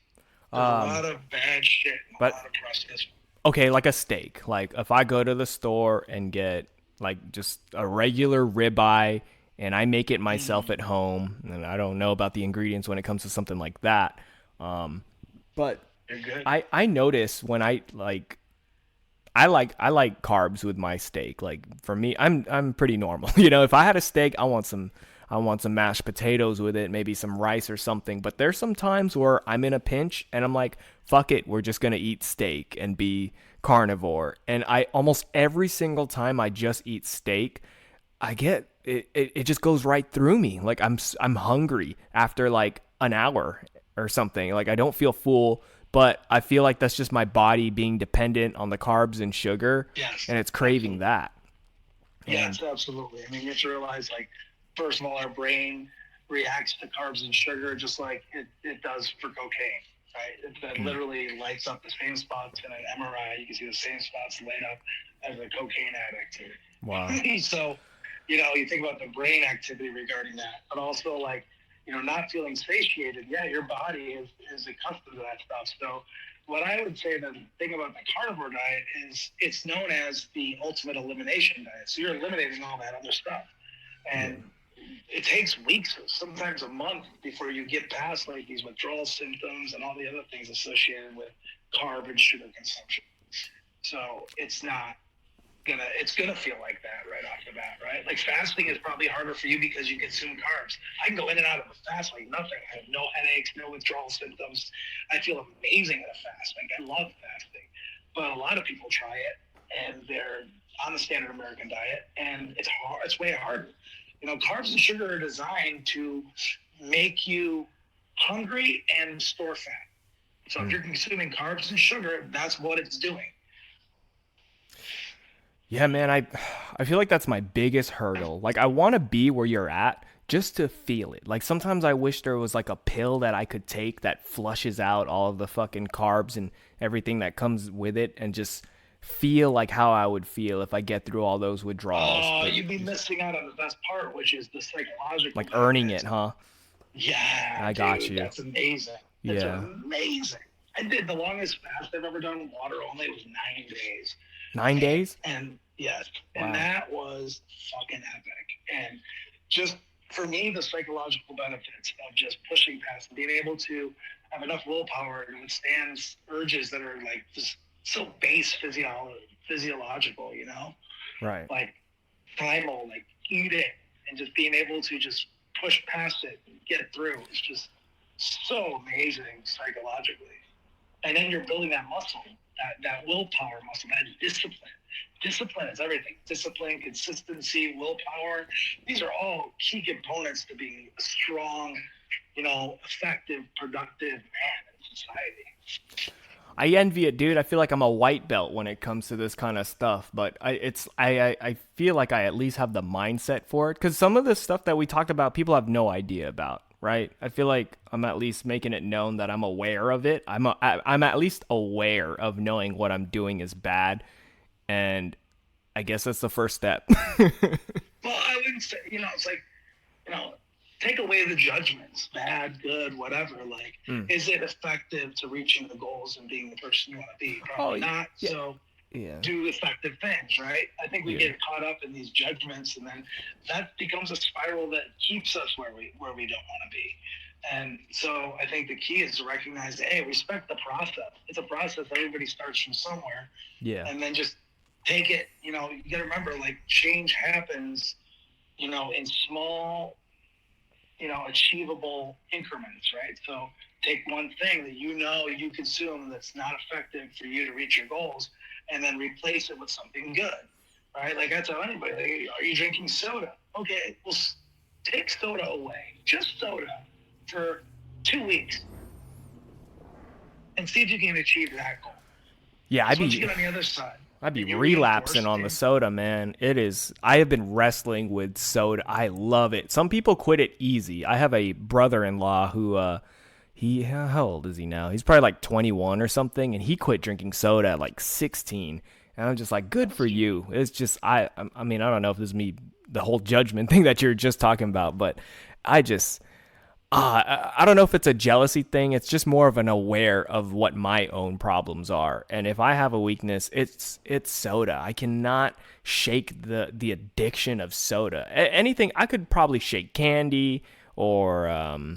a lot of bad shit and a But lot of processed. okay, like a steak. Like if I go to the store and get like just a regular ribeye and I make it myself at home, and I don't know about the ingredients when it comes to something like that. But You're good. I notice when I like carbs with my steak. Like for me, I'm pretty normal. If I had a steak, I want some mashed potatoes with it, maybe some rice or something. But there's some times where I'm in a pinch and I'm like, fuck it, we're just gonna eat steak and be carnivore. And I almost every single time I just eat steak, I get it just goes right through me. Like I'm hungry after like an hour or something. Like I don't feel full, but I feel like that's just my body being dependent on the carbs and sugar, Yes, and it's craving absolutely. that. And Yes, absolutely. I mean, you have to realize, like, first of all, our brain reacts to carbs and sugar just like it does for cocaine, right? That literally lights up the same spots in an MRI. You can see the same spots light up as a cocaine wow. addict. So, you think about the brain activity regarding that, but also, like, not feeling satiated. Yeah, your body is accustomed to that stuff. So, what I would say, the thing about the carnivore diet is it's known as the ultimate elimination diet. So you're eliminating all that other stuff. Yeah. And it takes weeks, sometimes a month, before you get past like these withdrawal symptoms and all the other things associated with carb and sugar consumption. So it's gonna feel like that right off the bat, right? Like fasting is probably harder for you because you consume carbs. I can go in and out of a fast like nothing. I have no headaches, no withdrawal symptoms. I feel amazing at a fast. Like I love fasting, but a lot of people try it and they're on the standard American diet, and it's hard. It's way harder. Carbs and sugar are designed to make you hungry and store fat. So if you're consuming carbs and sugar, that's what it's doing. Yeah, man, I feel like that's my biggest hurdle. Like I want to be where you're at just to feel it. Like sometimes I wish there was like a pill that I could take that flushes out all of the fucking carbs and everything that comes with it and just feel like how I would feel if I get through all those withdrawals. Oh, But you'd be missing out on the best part, which is the psychological like earning it, benefits. huh? Yeah, I got dude, you. that's amazing. That's Yeah. amazing. I did the longest fast I've ever done water only was 9 days. 9 days? And yes, and Wow. that was fucking epic. And just for me, the psychological benefits of just pushing past and being able to have enough willpower to withstand urges that are like just so base physiological, Right. like primal, like eat it, and just being able to just push past it and get through. It's just so amazing psychologically. And then you're building that muscle, that willpower muscle, that discipline. Discipline is everything. Discipline, consistency, willpower. These are all key components to being a strong, effective, productive man in society. I envy it, dude. I feel like I'm a white belt when it comes to this kind of stuff, but I feel like I at least have the mindset for it because some of the stuff that we talked about, people have no idea about, right? I feel like I'm at least making it known that I'm aware of it. I'm at least aware of knowing what I'm doing is bad, and I guess that's the first step. Well, I wouldn't say, it's like, you know, take away the judgments, bad, good, whatever. Like, is it effective to reaching the goals and being the person you want to be? Probably not. yeah. So Yeah. do effective things, right? I think we Yeah. get caught up in these judgments, and then that becomes a spiral that keeps us where we don't want to be. And so I think the key is to recognize, hey, respect the process. It's a process. Everybody starts from somewhere. Yeah. And then just take it, you know, you got to remember, like, change happens, you know, in small, you know, achievable increments, right? So take one thing that you know you consume that's not effective for you to reach your goals, and then replace it with something good, right? Like I tell anybody, like, are you drinking soda? Okay, well, take soda away, just soda, for 2 weeks, and see if you can achieve that goal. Yeah, Once you get on the other side, I'd be you're relapsing on the reinforced. soda, man. It is. I have been wrestling with soda. I love it. Some people quit it easy. I have a brother-in-law who, how old is he now? He's probably like 21 or something, and he quit drinking soda at like 16. And I'm just like, good for you. It's just, I mean, I don't know if this is me, the whole judgment thing that you're just talking about, but I just, I don't know if it's a jealousy thing. It's just more of an aware of what my own problems are. And if I have a weakness, it's soda. I cannot shake the addiction of soda. Anything I could probably shake candy or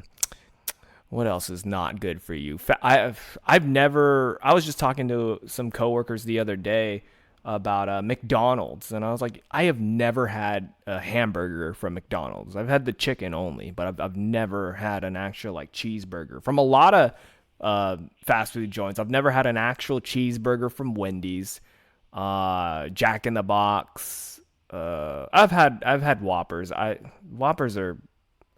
what else is not good for you? I've never. I was just talking to some coworkers the other day about McDonald's, and I was like, I have never had a hamburger from McDonald's. I've had the chicken only, but I've never had an actual like cheeseburger from a lot of fast food joints. I've never had an actual cheeseburger from Wendy's, Jack in the Box. I've had Whoppers. Whoppers are,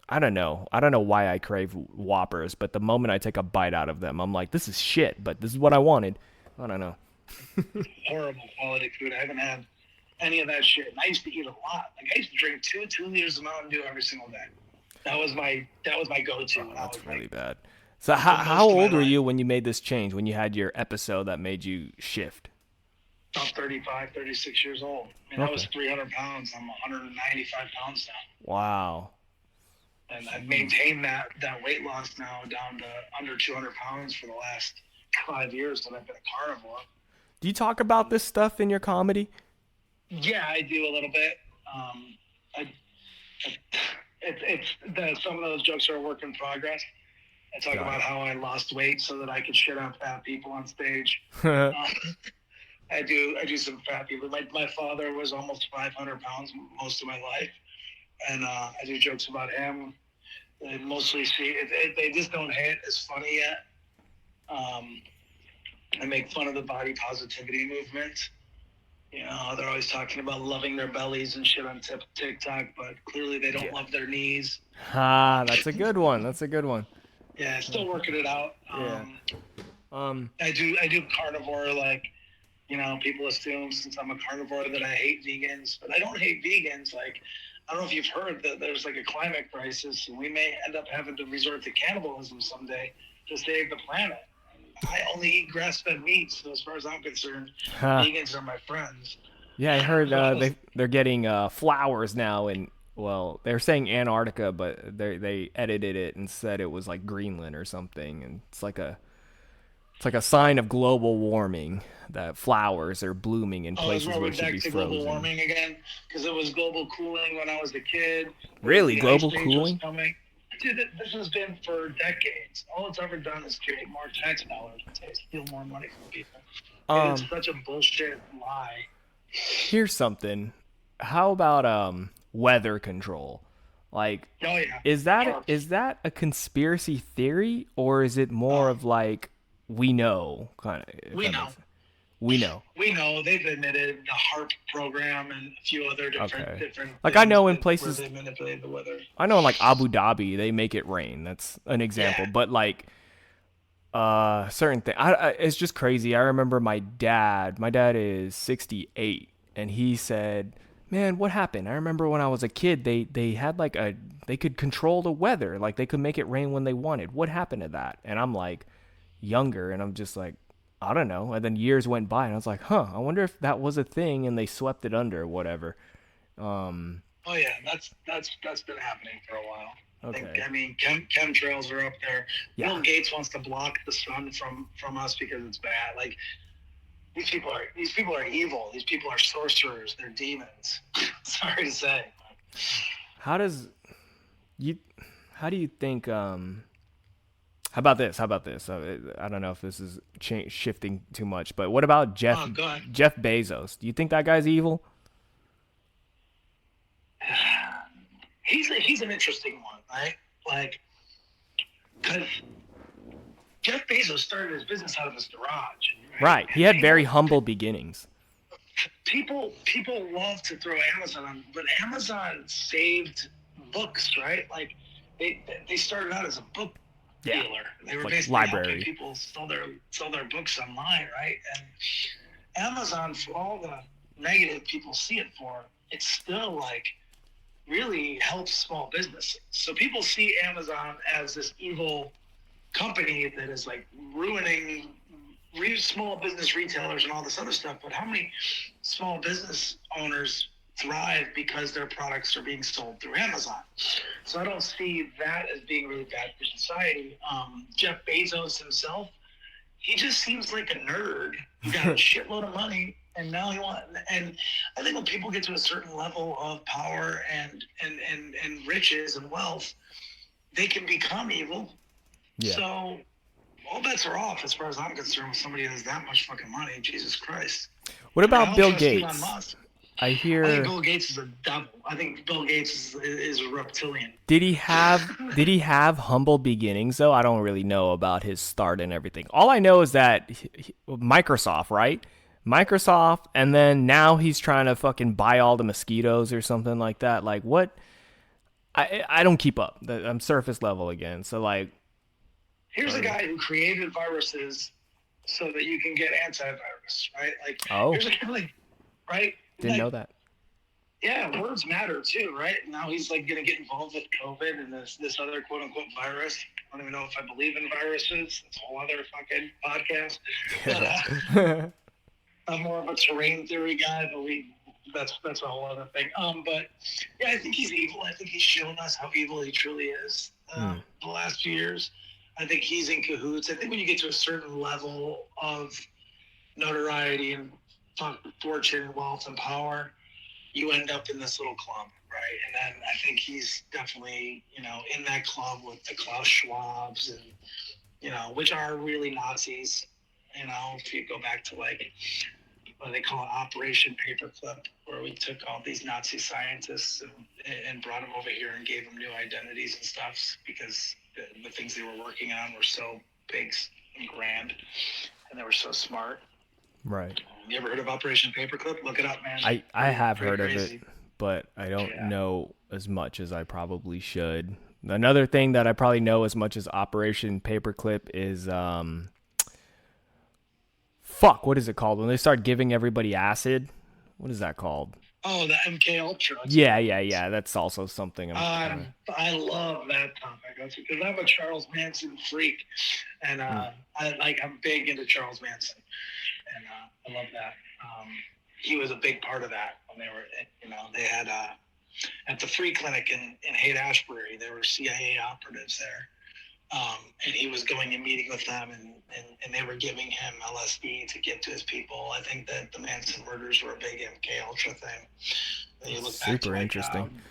I don't know. I don't know why I crave Whoppers, but the moment I take a bite out of them, I'm like, this is shit, but this is what I wanted. I don't know. Horrible quality food. I haven't had any of that shit. And I used to eat a lot. Like, I used to drink 2 liters of Mountain Dew every single day. That was my go-to. Oh, when I that's was really like, bad. So for how most of my old were life. you when you made this change? When you had your episode that made you shift? About 35, 36 years old. I mean, I was Okay. 300 pounds. I'm 195 pounds now. Wow. And I've maintained that weight loss now down to under 200 pounds for the last 5 years that I've been a carnivore. Do you talk about this stuff in your comedy? Yeah, I do a little bit. I, some of those jokes are a work in progress. I talk Got about it. how I lost weight so that I could shit on fat people on stage. Yeah. I do some fat people. My father was almost 500 pounds most of my life, and I do jokes about him. They mostly they just don't hit as funny yet. I make fun of the body positivity movement. You know, they're always talking about loving their bellies and shit on TikTok, but clearly they don't love their knees. That's a good one. That's a good one. Yeah, still working it out. Yeah. I do carnivore, like, you know, people assume since I'm a carnivore that I hate vegans, but I don't hate vegans. Like, I don't know if you've heard that there's like a climate crisis, and we may end up having to resort to cannibalism someday to save the planet. I only eat grass-fed meat, so as far as I'm concerned, vegans are my friends. Yeah, I heard they're getting flowers now, and well, they're saying Antarctica, but they edited it and said it was like Greenland or something, and it's like a sign of global warming that flowers are blooming in Oh, is places where where we're it should back be to global frozen. warming again? Because it was global cooling when I was a kid. Really? The Global ice age cooling? was coming. Dude, this has been for decades. All it's ever done is create more tax dollars to steal more money from people. And it's such a bullshit lie. Here's something. How about weather control? Like, Oh yeah. is that Sure. is that a conspiracy theory, or is it more of like we know kind of? We know. We know. We know they've admitted the HARP program and a few other Okay. different Like, I things know in where places, they manipulate the weather. I know in like Abu Dhabi they make it rain. That's an example. Yeah. But like certain thing, it's just crazy. I remember my dad. My dad is 68, and he said, "Man, what happened? I remember when I was a kid, they had like they could control the weather, like they could make it rain when they wanted. What happened to that?" And I'm like younger, and I'm just like, I don't know. And then years went by, and I was like, huh, I wonder if that was a thing, and they swept it under or whatever. Oh yeah, that's been happening for a while. Okay. I mean, chemtrails are up there. Yeah. Bill Gates wants to block the sun from us because it's bad. Like these people are evil. These people are sorcerers. They're demons. Sorry to say. How does you? How do you think? How about this? I don't know if this is shifting too much, but what about Oh, go ahead. Jeff Bezos? Do you think that guy's evil? He's an interesting one, right? Like, because Jeff Bezos started his business out of his garage. Right. He had very humble beginnings. People love to throw Amazon on, but Amazon saved books, right? Like they started out as a book dealer. They were Like basically library. helping people sell their books online, right? And Amazon, for all the negative people see it for, it's still like really helps small businesses. So people see Amazon as this evil company that is like ruining small business retailers and all this other stuff, but how many small business owners thrive because their products are being sold through Amazon? So I don't see that as being really bad for society. Jeff Bezos himself, he just seems like a nerd. He got a shitload of money, and now and I think when people get to a certain level of power and riches and wealth, they can become evil. Yeah. So all bets are off as far as I'm concerned with somebody who has that much fucking money. Jesus Christ. What about I don't Bill trust Elon Gates? Musk. I I think hear. Bill Gates is a devil. I think Bill Gates is a reptilian. Did he have humble beginnings though? I don't really know about his start and everything. All I know is that Microsoft, right? Microsoft, and then now he's trying to fucking buy all the mosquitoes or something like that. Like what? I don't keep up. I'm surface level again. So like, Here's a guy who created viruses so that you can get antivirus, right? Like, here's a guy like, right? Didn't like, know that. Yeah, words matter too, right? Now he's like going to get involved with COVID and this other quote unquote virus. I don't even know if I believe in viruses. It's a whole other fucking podcast. But, I'm more of a terrain theory guy, but that's a whole other thing. But yeah, I think he's evil. I think he's shown us how evil he truly is the last few years. I think he's in cahoots. I think when you get to a certain level of notoriety and fortune, wealth, and power, you end up in this little club, right? And then I think he's definitely, in that club with the Klaus Schwabs and, which are really Nazis. If you go back to like what they call it, Operation Paperclip, where we took all these Nazi scientists and brought them over here and gave them new identities and stuff because the things they were working on were so big and grand, and they were so smart. Right. You ever heard of Operation Paperclip? Look it up, man. I have heard crazy. of it, but I don't know as much as I probably should. Another thing that I probably know as much as Operation Paperclip is what is it called? When they start giving everybody acid? What is that called? Oh, the MK Ultra. Yeah. That's also something. I love that topic because I'm a Charles Manson freak, and I'm big into Charles Manson, and I love that. He was a big part of that when they were, they had at the Free Clinic in Haight-Ashbury, there were CIA operatives there. And he was going and meeting with them, and they were giving him LSD to give to his people. I think that the Manson murders were a big MK Ultra thing. And you look back Super to interesting.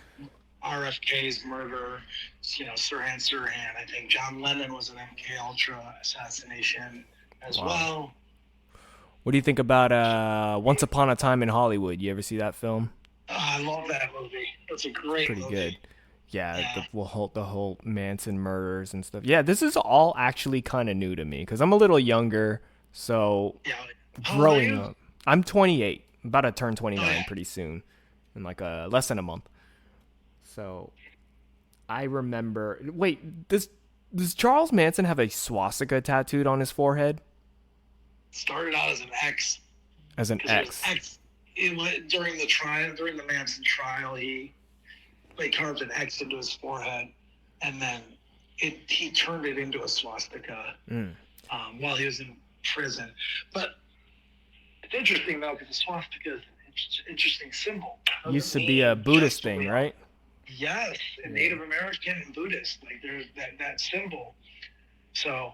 RFK's murder, Sirhan Sirhan. I think John Lennon was an MK Ultra assassination as well. What do you think about Once Upon a Time in Hollywood? You ever see that film? Oh, I love that movie. It's a great movie. Pretty good. Yeah. The whole Manson murders and stuff. Yeah, this is all actually kind of new to me because I'm a little younger. So growing up, I'm 28. I'm about to turn 29 pretty soon, in like less than a month. So I remember. Wait, does Charles Manson have a swastika tattooed on his forehead? Started out as an X. As an X. During the Manson trial, he carved an X into his forehead, and then he turned it into a swastika while he was in prison. But it's interesting, though, because the swastika is an interesting symbol. Used to be a Buddhist thing, right? Yes, and Native American and Buddhist. Like there's that symbol. So.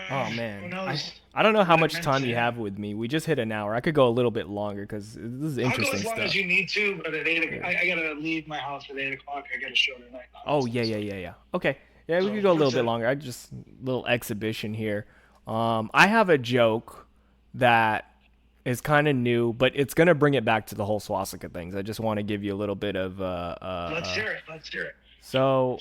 Oh Who man, knows? I don't know how What it much meant time to you him. have with me. We just hit an hour. I could go a little bit longer because this is I'll go interesting as long as stuff. you need to, but at 8 Yeah. I gotta leave my house at 8 o'clock. I got a show tonight. Oh yeah, yeah, yeah, yeah. Okay, yeah, we So could go a little that's bit it. longer. I just little exhibition here. I have a joke that is kind of new, but it's gonna bring it back to the whole swastika things. I just want to give you a little bit of Let's hear it. Let's hear it. so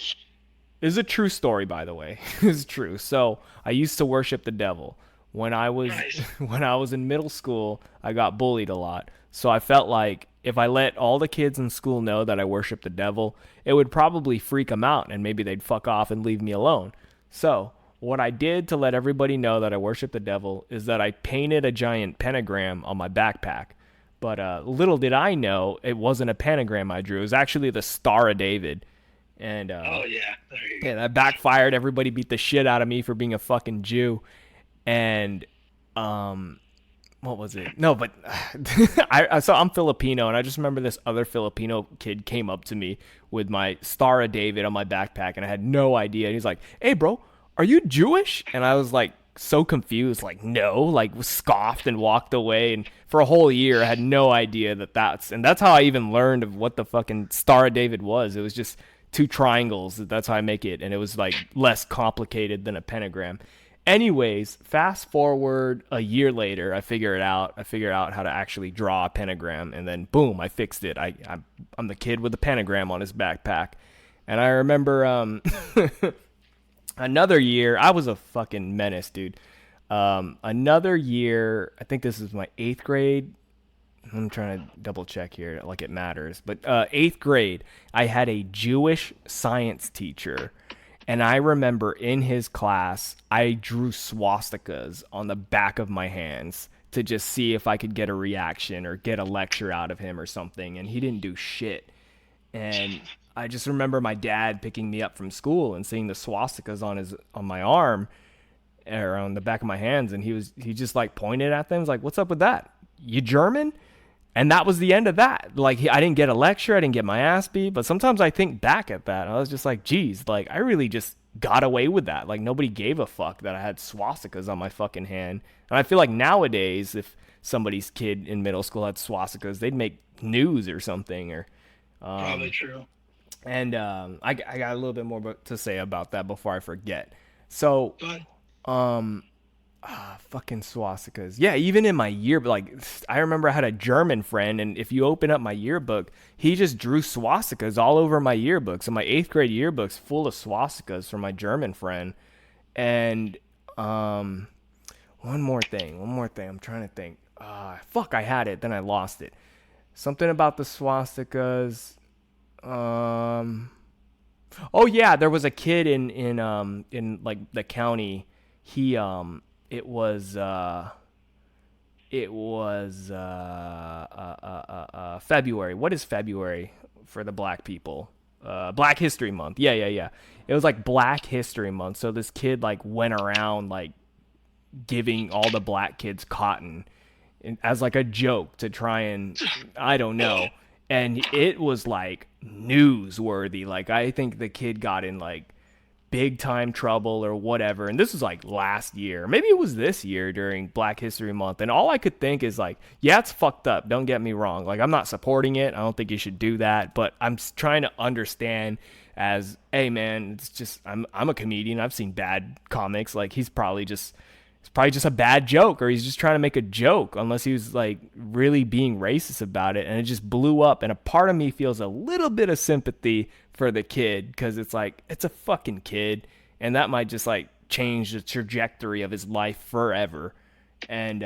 this is a true story, by the way. It's true. So I used to worship the devil. When I was Nice. when I was in middle school, I got bullied a lot. So I felt like if I let all the kids in school know that I worship the devil, it would probably freak them out and maybe they'd fuck off and leave me alone. So what I did to let everybody know that I worship the devil is that I painted a giant pentagram on my backpack. But little did I know it wasn't a pentagram I drew. It was actually the Star of David. And Oh yeah. There you yeah, go. that backfired. Everybody beat the shit out of me for being a fucking Jew. And um, what was it? No, but so I'm Filipino, and I just remember this other Filipino kid came up to me with my Star of David on my backpack, and I had no idea. And he's like, "Hey, bro, are you Jewish?" And I was like, so confused, like no, like scoffed and walked away. And for a whole year, I had no idea and that's how I even learned of what the fucking Star of David was. It was just two triangles. That's how I make it, and it was like less complicated than a pentagram. Anyways, fast forward a year later, I figure it out. I figure out how to actually draw a pentagram, and then boom, I fixed it. I'm the kid with the pentagram on his backpack, and I remember another year, I was a fucking menace, dude. Another year, I think this is my eighth grade. I'm trying to double check here, like it matters. But eighth grade, I had a Jewish science teacher. And I remember in his class, I drew swastikas on the back of my hands to just see if I could get a reaction or get a lecture out of him or something. And he didn't do shit. And I just remember my dad picking me up from school and seeing the swastikas on my arm or on the back of my hands, and he just like pointed at them. He was like, "What's up with that? You German?" And that was the end of that. Like I didn't get a lecture, I didn't get my ass beat. But sometimes I think back at that, and I was just like, "Geez, like I really just got away with that. Like nobody gave a fuck that I had swastikas on my fucking hand." And I feel like nowadays, if somebody's kid in middle school had swastikas, they'd make news or something. Or Probably true. and I got a little bit more to say about that before I forget. So But fucking swastikas. Yeah, even in my yearbook, like I remember I had a German friend, and if you open up my yearbook, he just drew swastikas all over my yearbook. So my eighth grade yearbook's full of swastikas from my German friend. And one more thing. I'm trying to think. Fuck, I had it, then I lost it. Something about the swastikas. Um, oh yeah, there was a kid in like the county. He it was February. What is February for the black people? Black History Month. Yeah, yeah, yeah. It was like Black History Month. So this kid like went around like giving all the black kids cotton as like a joke to try and I don't know. And it was like newsworthy. Like I think the kid got in like big time trouble or whatever. And this was like last year. Maybe it was this year during Black History Month. And all I could think is like, yeah, it's fucked up. Don't get me wrong. Like I'm not supporting it. I don't think you should do that. But I'm trying to understand as, hey man, it's just I'm a comedian. I've seen bad comics. Like he's probably just a bad joke, or he's just trying to make a joke, unless he was like really being racist about it, and it just blew up. And a part of me feels a little bit of sympathy for the kid, because it's like it's a fucking kid, and that might just like change the trajectory of his life forever. And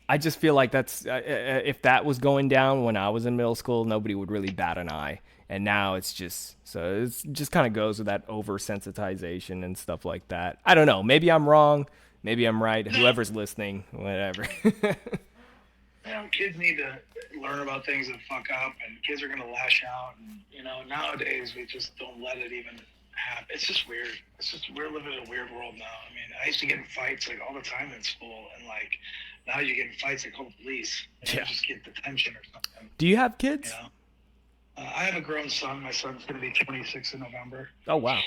I just feel like that's if that was going down when I was in middle school, nobody would really bat an eye. And now it's just kind of goes with that oversensitization and stuff like that. I don't know. Maybe I'm wrong. Maybe I'm right. Whoever's listening, whatever. kids need to learn about things that fuck up, and kids are gonna lash out. And nowadays we just don't let it even happen. It's just weird. We're living in a weird world now. I mean, I used to get in fights like all the time in school, and like now you get in fights, they call the police, and Yeah. you just get detention or something. Do you have kids? You know? I have a grown son. My son's going to be 26 in November. Oh wow.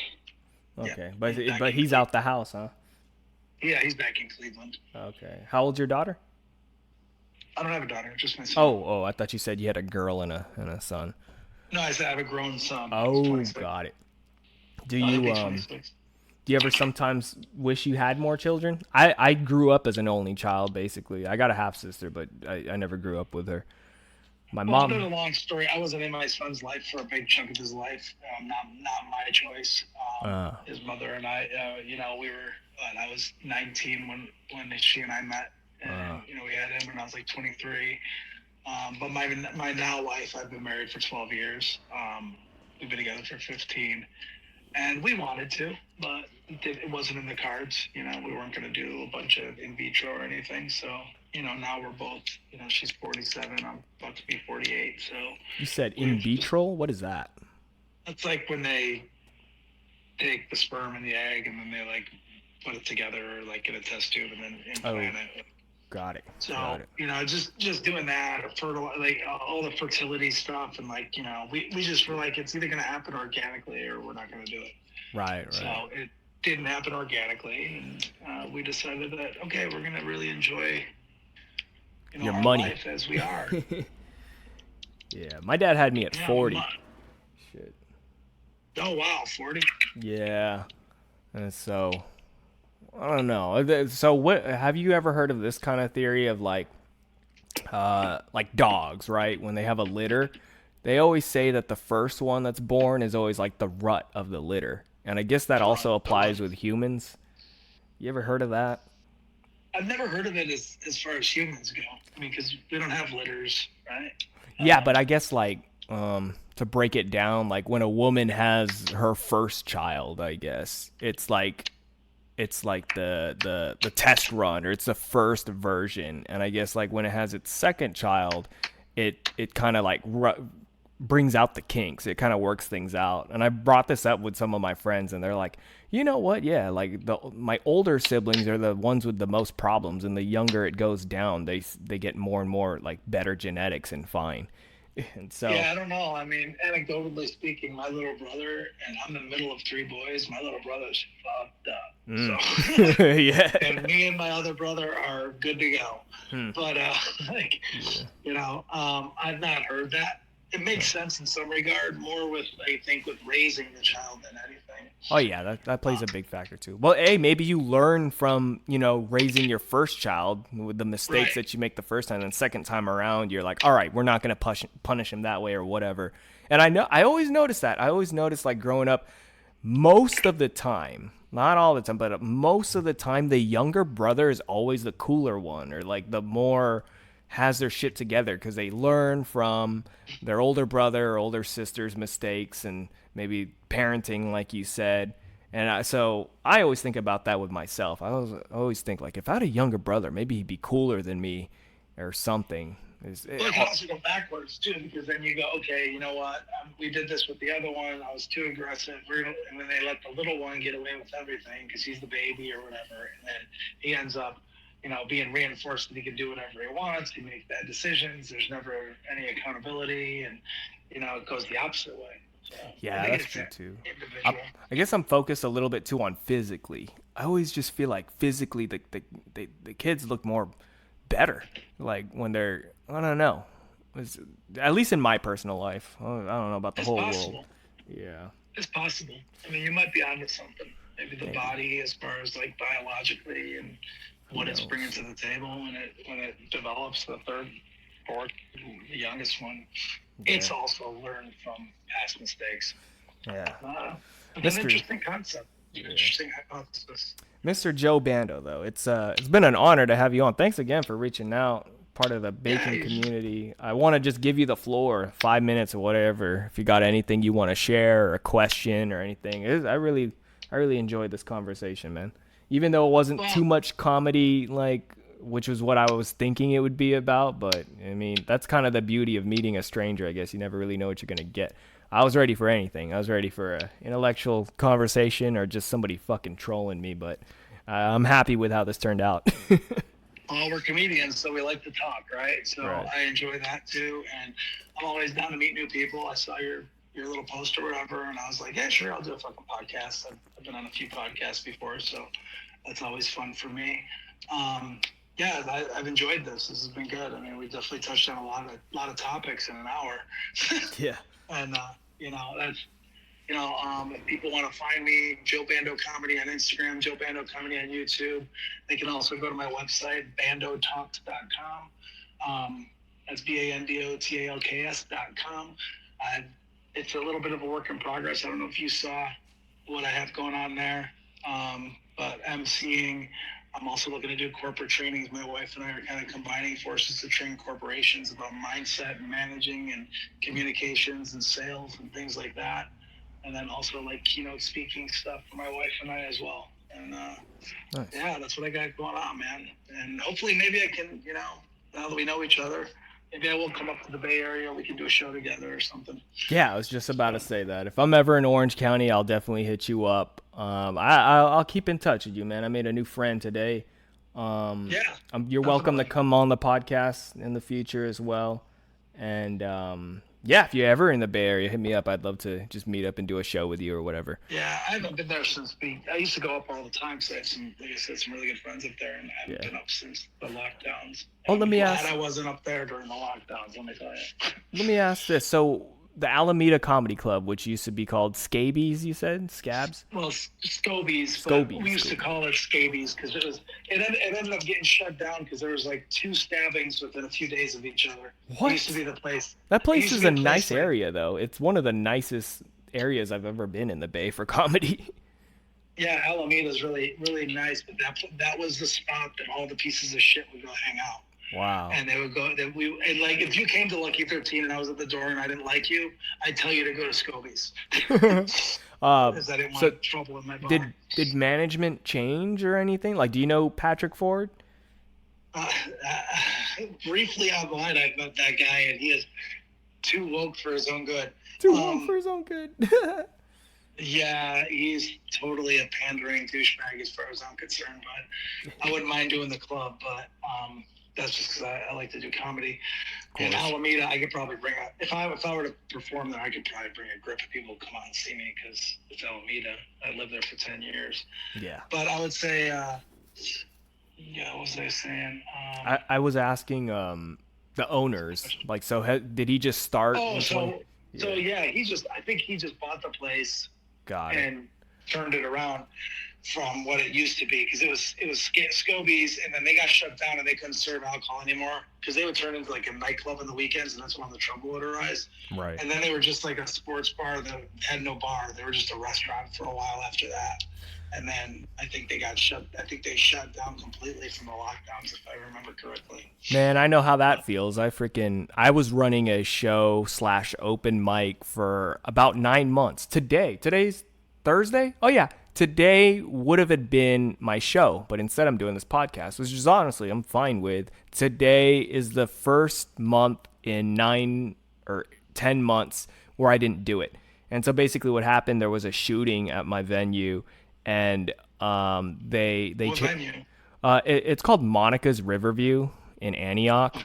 Yeah, Okay, he's back but in he's out the house, huh? Yeah, he's back in Cleveland. Okay. How old's your daughter? I don't have a daughter, just my son. Oh, I thought you said you had a girl and a son. No, I said I have a grown son. He's Oh, 26. got it. Do He'll you be 26. do you ever sometimes wish you had more children? I grew up as an only child basically. I got a half sister, but I never grew up with her. My Well, there's a mom. long story. I wasn't in my son's life for a big chunk of his life. Not my choice. Uh, His mother and I, we were. I was 19 when she and I met, and we had him when I was like 23. But my now wife, I've been married for 12 years. We've been together for 15, and we wanted to, but it wasn't in the cards. We weren't going to do a bunch of in vitro or anything. So now we're both. She's 47. I'm about to be 48. So you said in vitro? What is that? it's like when they take the sperm and the egg and then they like put it together or like get a test tube and then implant it. Got it. So Got it. just doing that, like all the fertility stuff, and like we just were like it's either gonna happen organically or we're not gonna do it. Right. So it didn't happen organically, and we decided that okay, we're gonna really enjoy Your our money. life as we are. Yeah, my dad had me at 40. Shit. Oh wow, 40. Yeah. And so I don't know. So what have you ever heard of this kind of theory of like dogs, right? When they have a litter, they always say that the first one that's born is always like the rut of the litter. And I guess that also applies with humans. You ever heard of that? I've never heard of it as far as humans go. I mean, because we don't have litters, right? Yeah, but I guess like to break it down, like when a woman has her first child, I guess it's like the test run, or it's the first version, and I guess like when it has its second child, it kind of like brings out the kinks. It kind of works things out. And I brought this up with some of my friends, and they're like, you know what? Yeah, like my older siblings are the ones with the most problems, and the younger it goes down, they get more and more like better genetics and fine. And so Yeah, I don't know. I mean, anecdotally speaking, my little brother, and I'm the middle of three boys, my little brother's fucked up. So, yeah. and me and my other brother are good to go. But, I've not heard that. It makes sense in some regard, more with, I think, with raising the child than anything. Oh yeah, that plays a big factor too. Well, hey, maybe you learn from raising your first child with the mistakes that you make the first time, and second time around, you're like, all right, we're not gonna punish him that way or whatever. And I always notice that. I always notice like growing up, most of the time, not all the time, but most of the time, the younger brother is always the cooler one, or like the more has their shit together because they learn from their older brother or older sister's mistakes and maybe parenting, like you said. And so I always think about that with myself. I always think like if I had a younger brother, maybe he'd be cooler than me or something. Well, it can also go backwards too, because then you go, okay, you know what? We did this with the other one. I was too aggressive. And then they let the little one get away with everything because he's the baby or whatever. And then he ends up being reinforced that he can do whatever he wants. He makes bad decisions. There's never any accountability, and it goes the opposite way. So, yeah, that's true too. I guess I'm focused a little bit too on physically. I always just feel like physically the kids look more better. Like when they're, I don't know. At least in my personal life. I don't know about the whole world. Yeah. It's possible. I mean, you might be onto something. Maybe the body, as far as like biologically and what it's bringing to the table when it develops, the third, fourth, the youngest one, it's also learned from past mistakes. Yeah. It's an interesting concept. Interesting hypothesis. Mr. Joe Bando, though, it's been an honor to have you on. Thanks again for reaching out, part of the baking community. I want to just give you the floor, 5 minutes or whatever, if you got anything you want to share or a question or anything. I really enjoyed this conversation, man. Even though it wasn't too much comedy, like, which was what I was thinking it would be about. But, I mean, that's kind of the beauty of meeting a stranger, I guess. You never really know what you're going to get. I was ready for anything. I was ready for an intellectual conversation or just somebody fucking trolling me. But I'm happy with how this turned out. Well, we're comedians, so we like to talk, right? So Right. I enjoy that too, and I'm always down to meet new people. I saw your little post or whatever, and I was like, yeah, sure, I'll do a fucking podcast. I've been on a few podcasts before, so that's always fun for me. Yeah, I've enjoyed this. This has been good. I mean, we definitely touched on a lot of topics in an hour, Yeah. and that's if people want to find me, Joe Bando Comedy on Instagram, Joe Bando Comedy on YouTube. They can also go to my website, bandotalks.com. That's bandotalks.com. It's a little bit of a work in progress. I don't know if you saw what I have going on there, but emceeing. I'm also looking to do corporate trainings. My wife and I are kind of combining forces to train corporations about mindset and managing and communications and sales and things like that. And then also like keynote speaking stuff for my wife and I as well. And Nice. yeah, that's what I got going on, man. And hopefully maybe I can, now that we know each other, maybe I will come up to the Bay Area. We can do a show together or something. Yeah, I was just about to say that. If I'm ever in Orange County, I'll definitely hit you up. I'll keep in touch with you, man. I made a new friend today. Yeah. You're welcome to come on the podcast in the future as well. And yeah, if you're ever in the Bay Area, hit me up. I'd love to just meet up and do a show with you or whatever. Yeah, I haven't been there since I used to go up all the time because I have like I said, some really good friends up there, and I haven't been up since the lockdowns. Oh, let me ask. I wasn't up there during the lockdowns. Let me tell you. Let me ask this. So the Alameda Comedy Club, which used to be called Scabies, you said? Scabs? Well, Scobies. Scobies. We used to call it Scabies because it ended up getting shut down because there was like 2 stabbings within a few days of each other. What? It used to be the place. That place is a nice like, area, though. It's one of the nicest areas I've ever been in the Bay for comedy. Yeah, Alameda's really, really nice, but that was the spot that all the pieces of shit would go hang out. Wow. And they would go. And like if you came to Lucky 13 and I was at the door and I didn't like you, I'd tell you to go to Scobies because I didn't want trouble with my bar. Did management change or anything? Like, do you know Patrick Ford? Briefly online, I met that guy, and he is too woke for his own good. Too woke for his own good. Yeah, he's totally a pandering douchebag as far as I'm concerned. But I wouldn't mind doing the club, but that's just because I like to do comedy. In Alameda, I could probably bring up if I were to perform there, I could probably bring a group of people to come out and see me because it's Alameda. I lived there for 10 years. Yeah. But I would say, what was I saying? I was asking the owners, like, so did he just start? Oh, so yeah, I think he just bought the place. Got it. And turned it around from what it used to be because it was Scobies, and then they got shut down and they couldn't serve alcohol anymore because they would turn into like a nightclub on the weekends, and that's when all the trouble would arise. Right. And then they were just like a sports bar that had no bar. They were just a restaurant for a while after that. And then I think they shut down completely from the lockdowns, if I remember correctly. Man, I know how that feels. I was running a show / open mic for about 9 months. Today's Thursday? Oh yeah. Today would have been my show, but instead I'm doing this podcast, which is honestly I'm fine with. Today is the first month in 9 or 10 months where I didn't do it. And so basically what happened, there was a shooting at my venue, and they what venue? It's called Monica's Riverview in Antioch.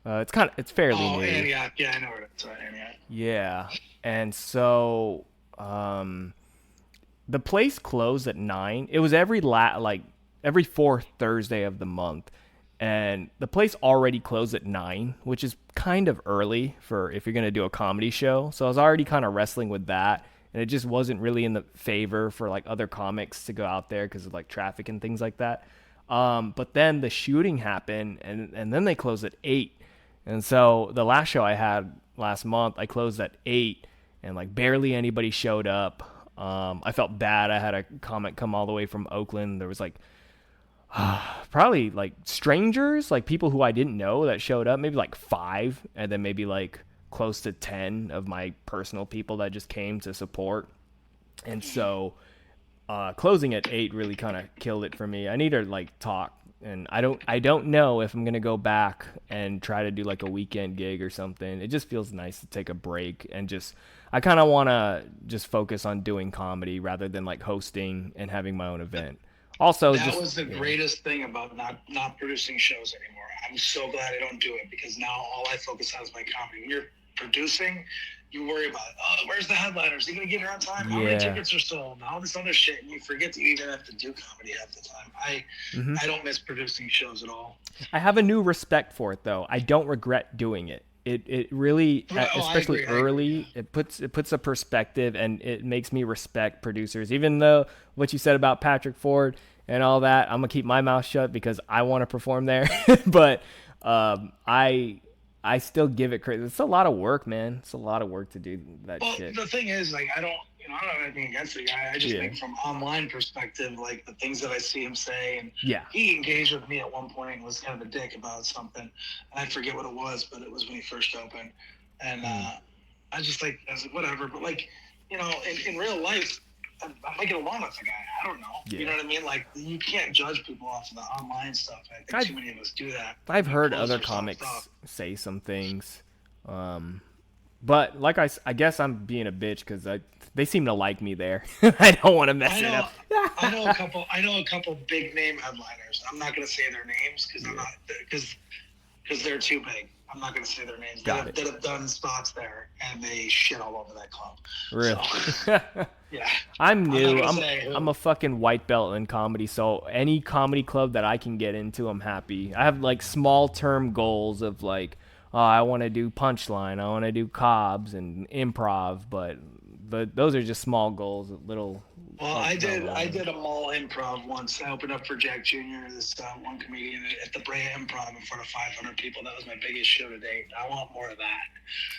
Okay. It's fairly new. Antioch. Yeah, I know where it's at. Antioch. Yeah, and so the place closed at 9. It was every fourth Thursday of the month, and the place already closed at 9, which is kind of early for if you're gonna do a comedy show. So I was already kind of wrestling with that. And it just wasn't really in the favor for like other comics to go out there because of like traffic and things like that. But then the shooting happened, and then they closed at 8. And so the last show I had last month, I closed at 8, and like barely anybody showed up. I felt bad. I had a comic come all the way from Oakland. There was like probably like strangers, like people who I didn't know that showed up, maybe like 5, and then maybe like close to 10 of my personal people that just came to support. And so closing at 8 really kind of killed it for me. I need to like talk, and I don't know if I'm gonna go back and try to do like a weekend gig or something. It just feels nice to take a break and I kind of want to just focus on doing comedy rather than like hosting and having my own event. Also, That just was the greatest thing about not producing shows anymore. I'm so glad I don't do it because now all I focus on is my comedy. When you're producing, you worry about, where's the headliners? Are you gonna get here on time? How many yeah. tickets are sold? And all this other shit, and you forget that you even have to do comedy half the time. I don't miss producing shows at all. I have a new respect for it though. I don't regret doing it. It really, Oh, I especially agree. I agree. early, it puts a perspective, and it makes me respect producers. Even though what you said about Patrick Ford and all that, I'm gonna keep my mouth shut because I want to perform there. But I still give it credit. It's a lot of work, man. It's a lot of work to do that Well, shit. the thing is, like, I don't have anything against the guy. I just Yeah. think from online perspective, like the things that I see him say, and Yeah. he engaged with me at one point and was kind of a dick about something, and I forget what it was, but it was when he first opened, and I was like, whatever. But like, in real life, I might get along with the guy. I don't know. Yeah. You know what I mean? Like, you can't judge people off of the online stuff. I think too many of us do that. I've We heard close other ourselves comics off. say some things. But like I guess I'm being a bitch because they seem to like me there. I don't want to mess I it know, up. I know a couple. I know a couple big name headliners. I'm not going to say their names because they're too big. I'm not going to say their names. Got it. That have done spots there and they shit all over that club. Really? So, yeah. I'm not new. gonna say who. I'm a fucking white belt in comedy, so any comedy club that I can get into, I'm happy. I have like small term goals of like, oh, I want to do punchline, I want to do Cobbs and improv, but those are just small goals, little. Well, I did a mall improv once. I opened up for Jack Jr., this one comedian at the Brea Improv in front of 500 people. That was my biggest show to date. I want more of that.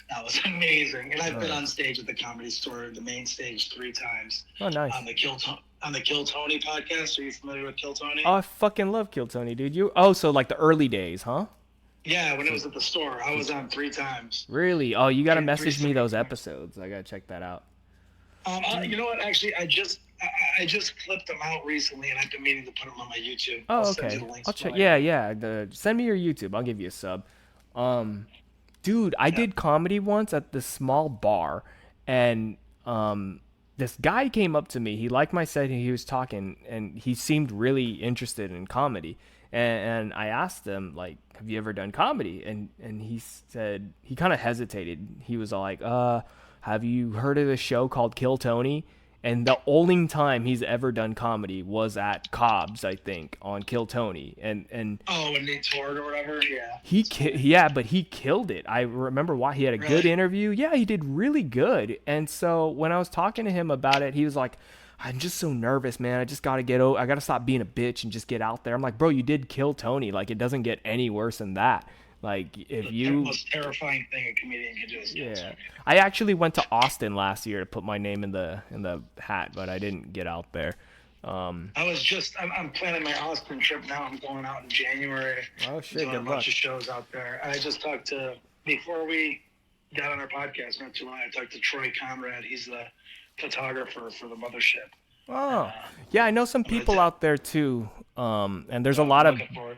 That was amazing. And I've been on stage at the Comedy Store, the main stage, 3 times. Oh, nice. On the Kill Tony podcast. Are you familiar with Kill Tony? Oh, I fucking love Kill Tony, dude. So like the early days, huh? Yeah, when it was at the store, I was on 3 times. Really? Oh, you gotta Three message me those separate episodes. I gotta check that out. You know what? Actually, I just clipped them out recently, and I've been meaning to put them on my YouTube. Oh, I'll send okay. you the links I'll check. for it. Yeah. Send me your YouTube. I'll give you a sub. Dude, I did comedy once at this small bar, and this guy came up to me. He liked my set, and he was talking, and he seemed really interested in comedy. And I asked him, like, have you ever done comedy? And he said, he kind of hesitated. He was like, have you heard of this show called Kill Tony? And the only time he's ever done comedy was at Cobb's, I think, on Kill Tony. And Oh, and they toured or whatever. yeah, but he killed it. I remember why he had a good Really? interview. Yeah, he did really good. And so when I was talking to him about it, he was like, I'm just so nervous, man. I just got to I got to stop being a bitch and just get out there. I'm like, bro, you did kill Tony. Like, it doesn't get any worse than that. Like, if The you, most terrifying thing a comedian can do is kill yeah, somebody. I actually went to Austin last year to put my name in the hat, but I didn't get out there. I'm planning my Austin trip now. I'm going out in January. Oh, shit, Doing good a luck. bunch of shows out there. I just talked to, before we got on our podcast not too long, I talked to Troy Conrad. He's the photographer for the Mothership. Oh, yeah, I know some people do- out there too. And there's a lot of Looking forward.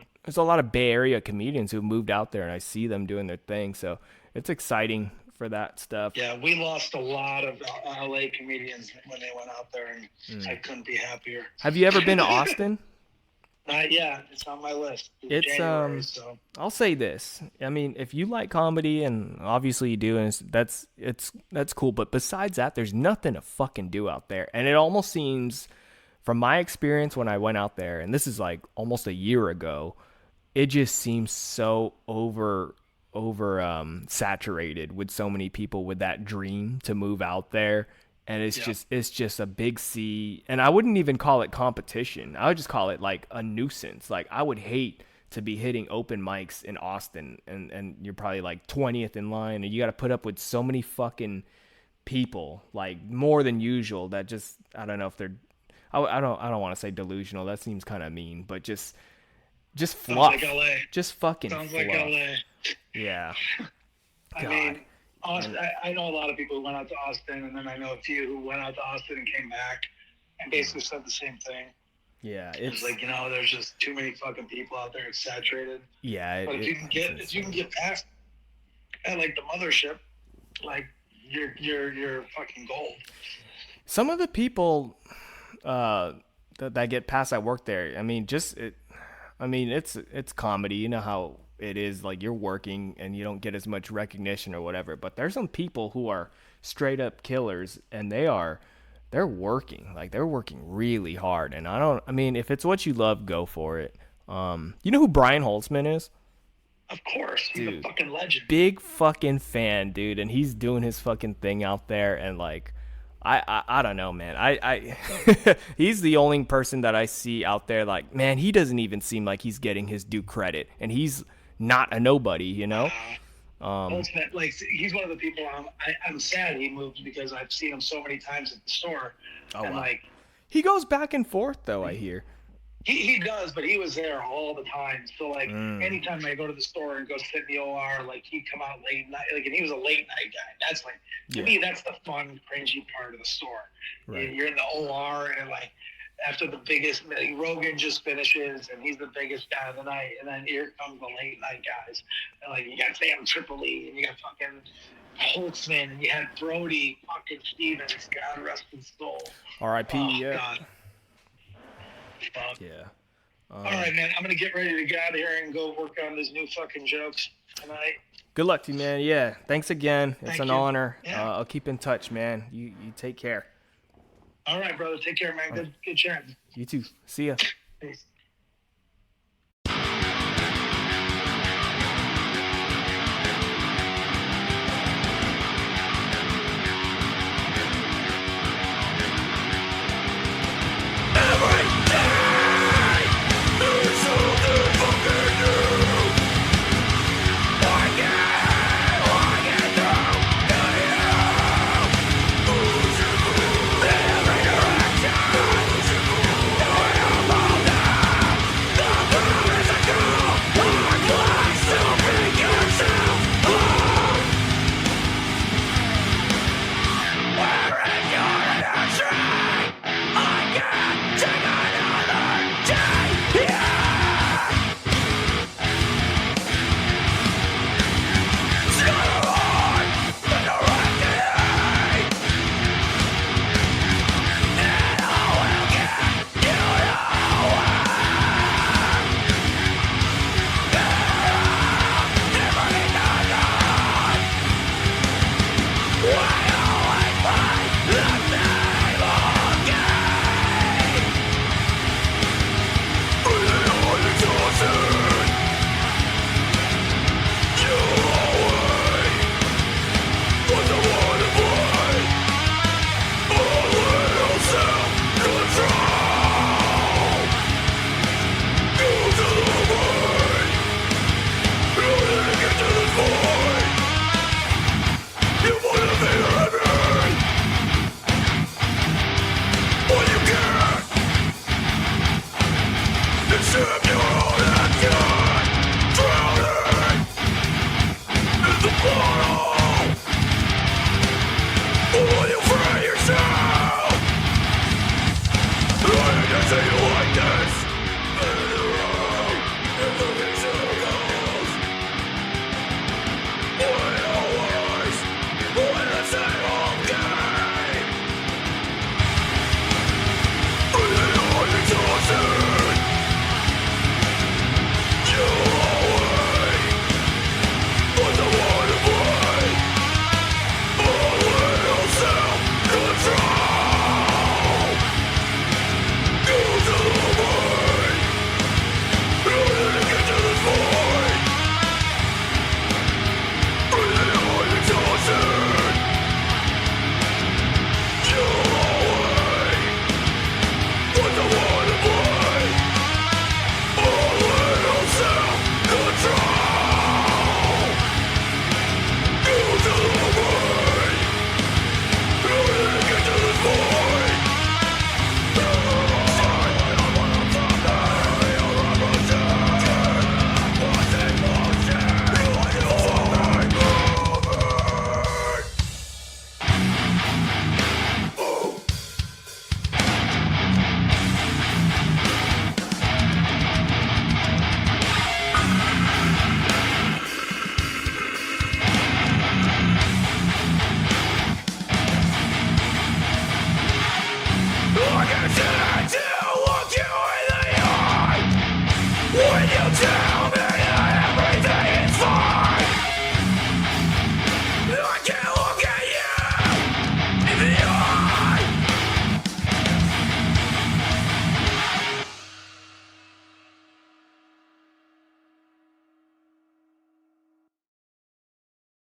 Bay Area comedians who moved out there, and I see them doing their thing. So it's exciting for that stuff. Yeah, we lost a lot of LA comedians when they went out there, and I couldn't be happier. Have you ever been to Austin? Yeah, it's on my list. It's January, so. I'll say this. I mean, if you like comedy, and obviously you do, and that's cool. But besides that, there's nothing to fucking do out there. And it almost seems, from my experience when I went out there, and this is like almost a year ago, it just seems so over saturated with so many people with that dream to move out there. And it's just a big sea, and I wouldn't even call it competition. I would just call it like a nuisance. Like, I would hate to be hitting open mics in Austin, and you're probably like 20th in line, and you got to put up with so many fucking people, like more than usual. That just, I don't know if they're, I don't want to say delusional. That seems kind of mean, but just fluff. Sounds like LA. Just fucking Sounds fluff. like LA. Yeah. I mean, Austin, I know a lot of people who went out to Austin, and then I know a few who went out to Austin and came back and basically said the same thing. Yeah, It's like, there's just too many fucking people out there. It's saturated. yeah. But if you can get past, and like the Mothership, like you're fucking gold. Some of the people that that get passed at work there. I mean, it's comedy. You know how it is. Like, you're working and you don't get as much recognition or whatever. But there's some people who are straight up killers, and they're working. Like, they're working really hard. And I mean, if it's what you love, go for it. You know who Brian Holtzman is? Of course, he's a fucking legend. Big fucking fan, dude, and he's doing his fucking thing out there, and like, I don't know, man. I he's the only person that I see out there. Like, man, he doesn't even seem like he's getting his due credit, and he's not a nobody, you know. Ultimate, like, he's one of the people. I'm sad he moved because I've seen him so many times at the store. Oh, and wow. like, He goes back and forth, though. I hear. He does, but he was there all the time. So, like, anytime I go to the store and go sit in the OR, like, he'd come out late night. Like, and he was a late night guy. That's like, to me, that's the fun, cringy part of the store. Right. You're in the OR, and, like, after the biggest, like, Rogan just finishes, and he's the biggest guy of the night. And then here comes the late night guys. And, like, you got Sam Tripoli, and you got fucking Holtzman, and you had Brody fucking Stevens. God rest his soul. R.I.P. Oh, yeah. God. Fuck. Yeah. All right, man. I'm gonna get ready to get out of here and go work on these new fucking jokes tonight. Good luck to you, man. Yeah. Thanks again. It's an honor. Yeah. I'll keep in touch, man. You take care. All right, brother. Take care, man. Good chatting. You too. See ya. Peace. Drowning in the bottom.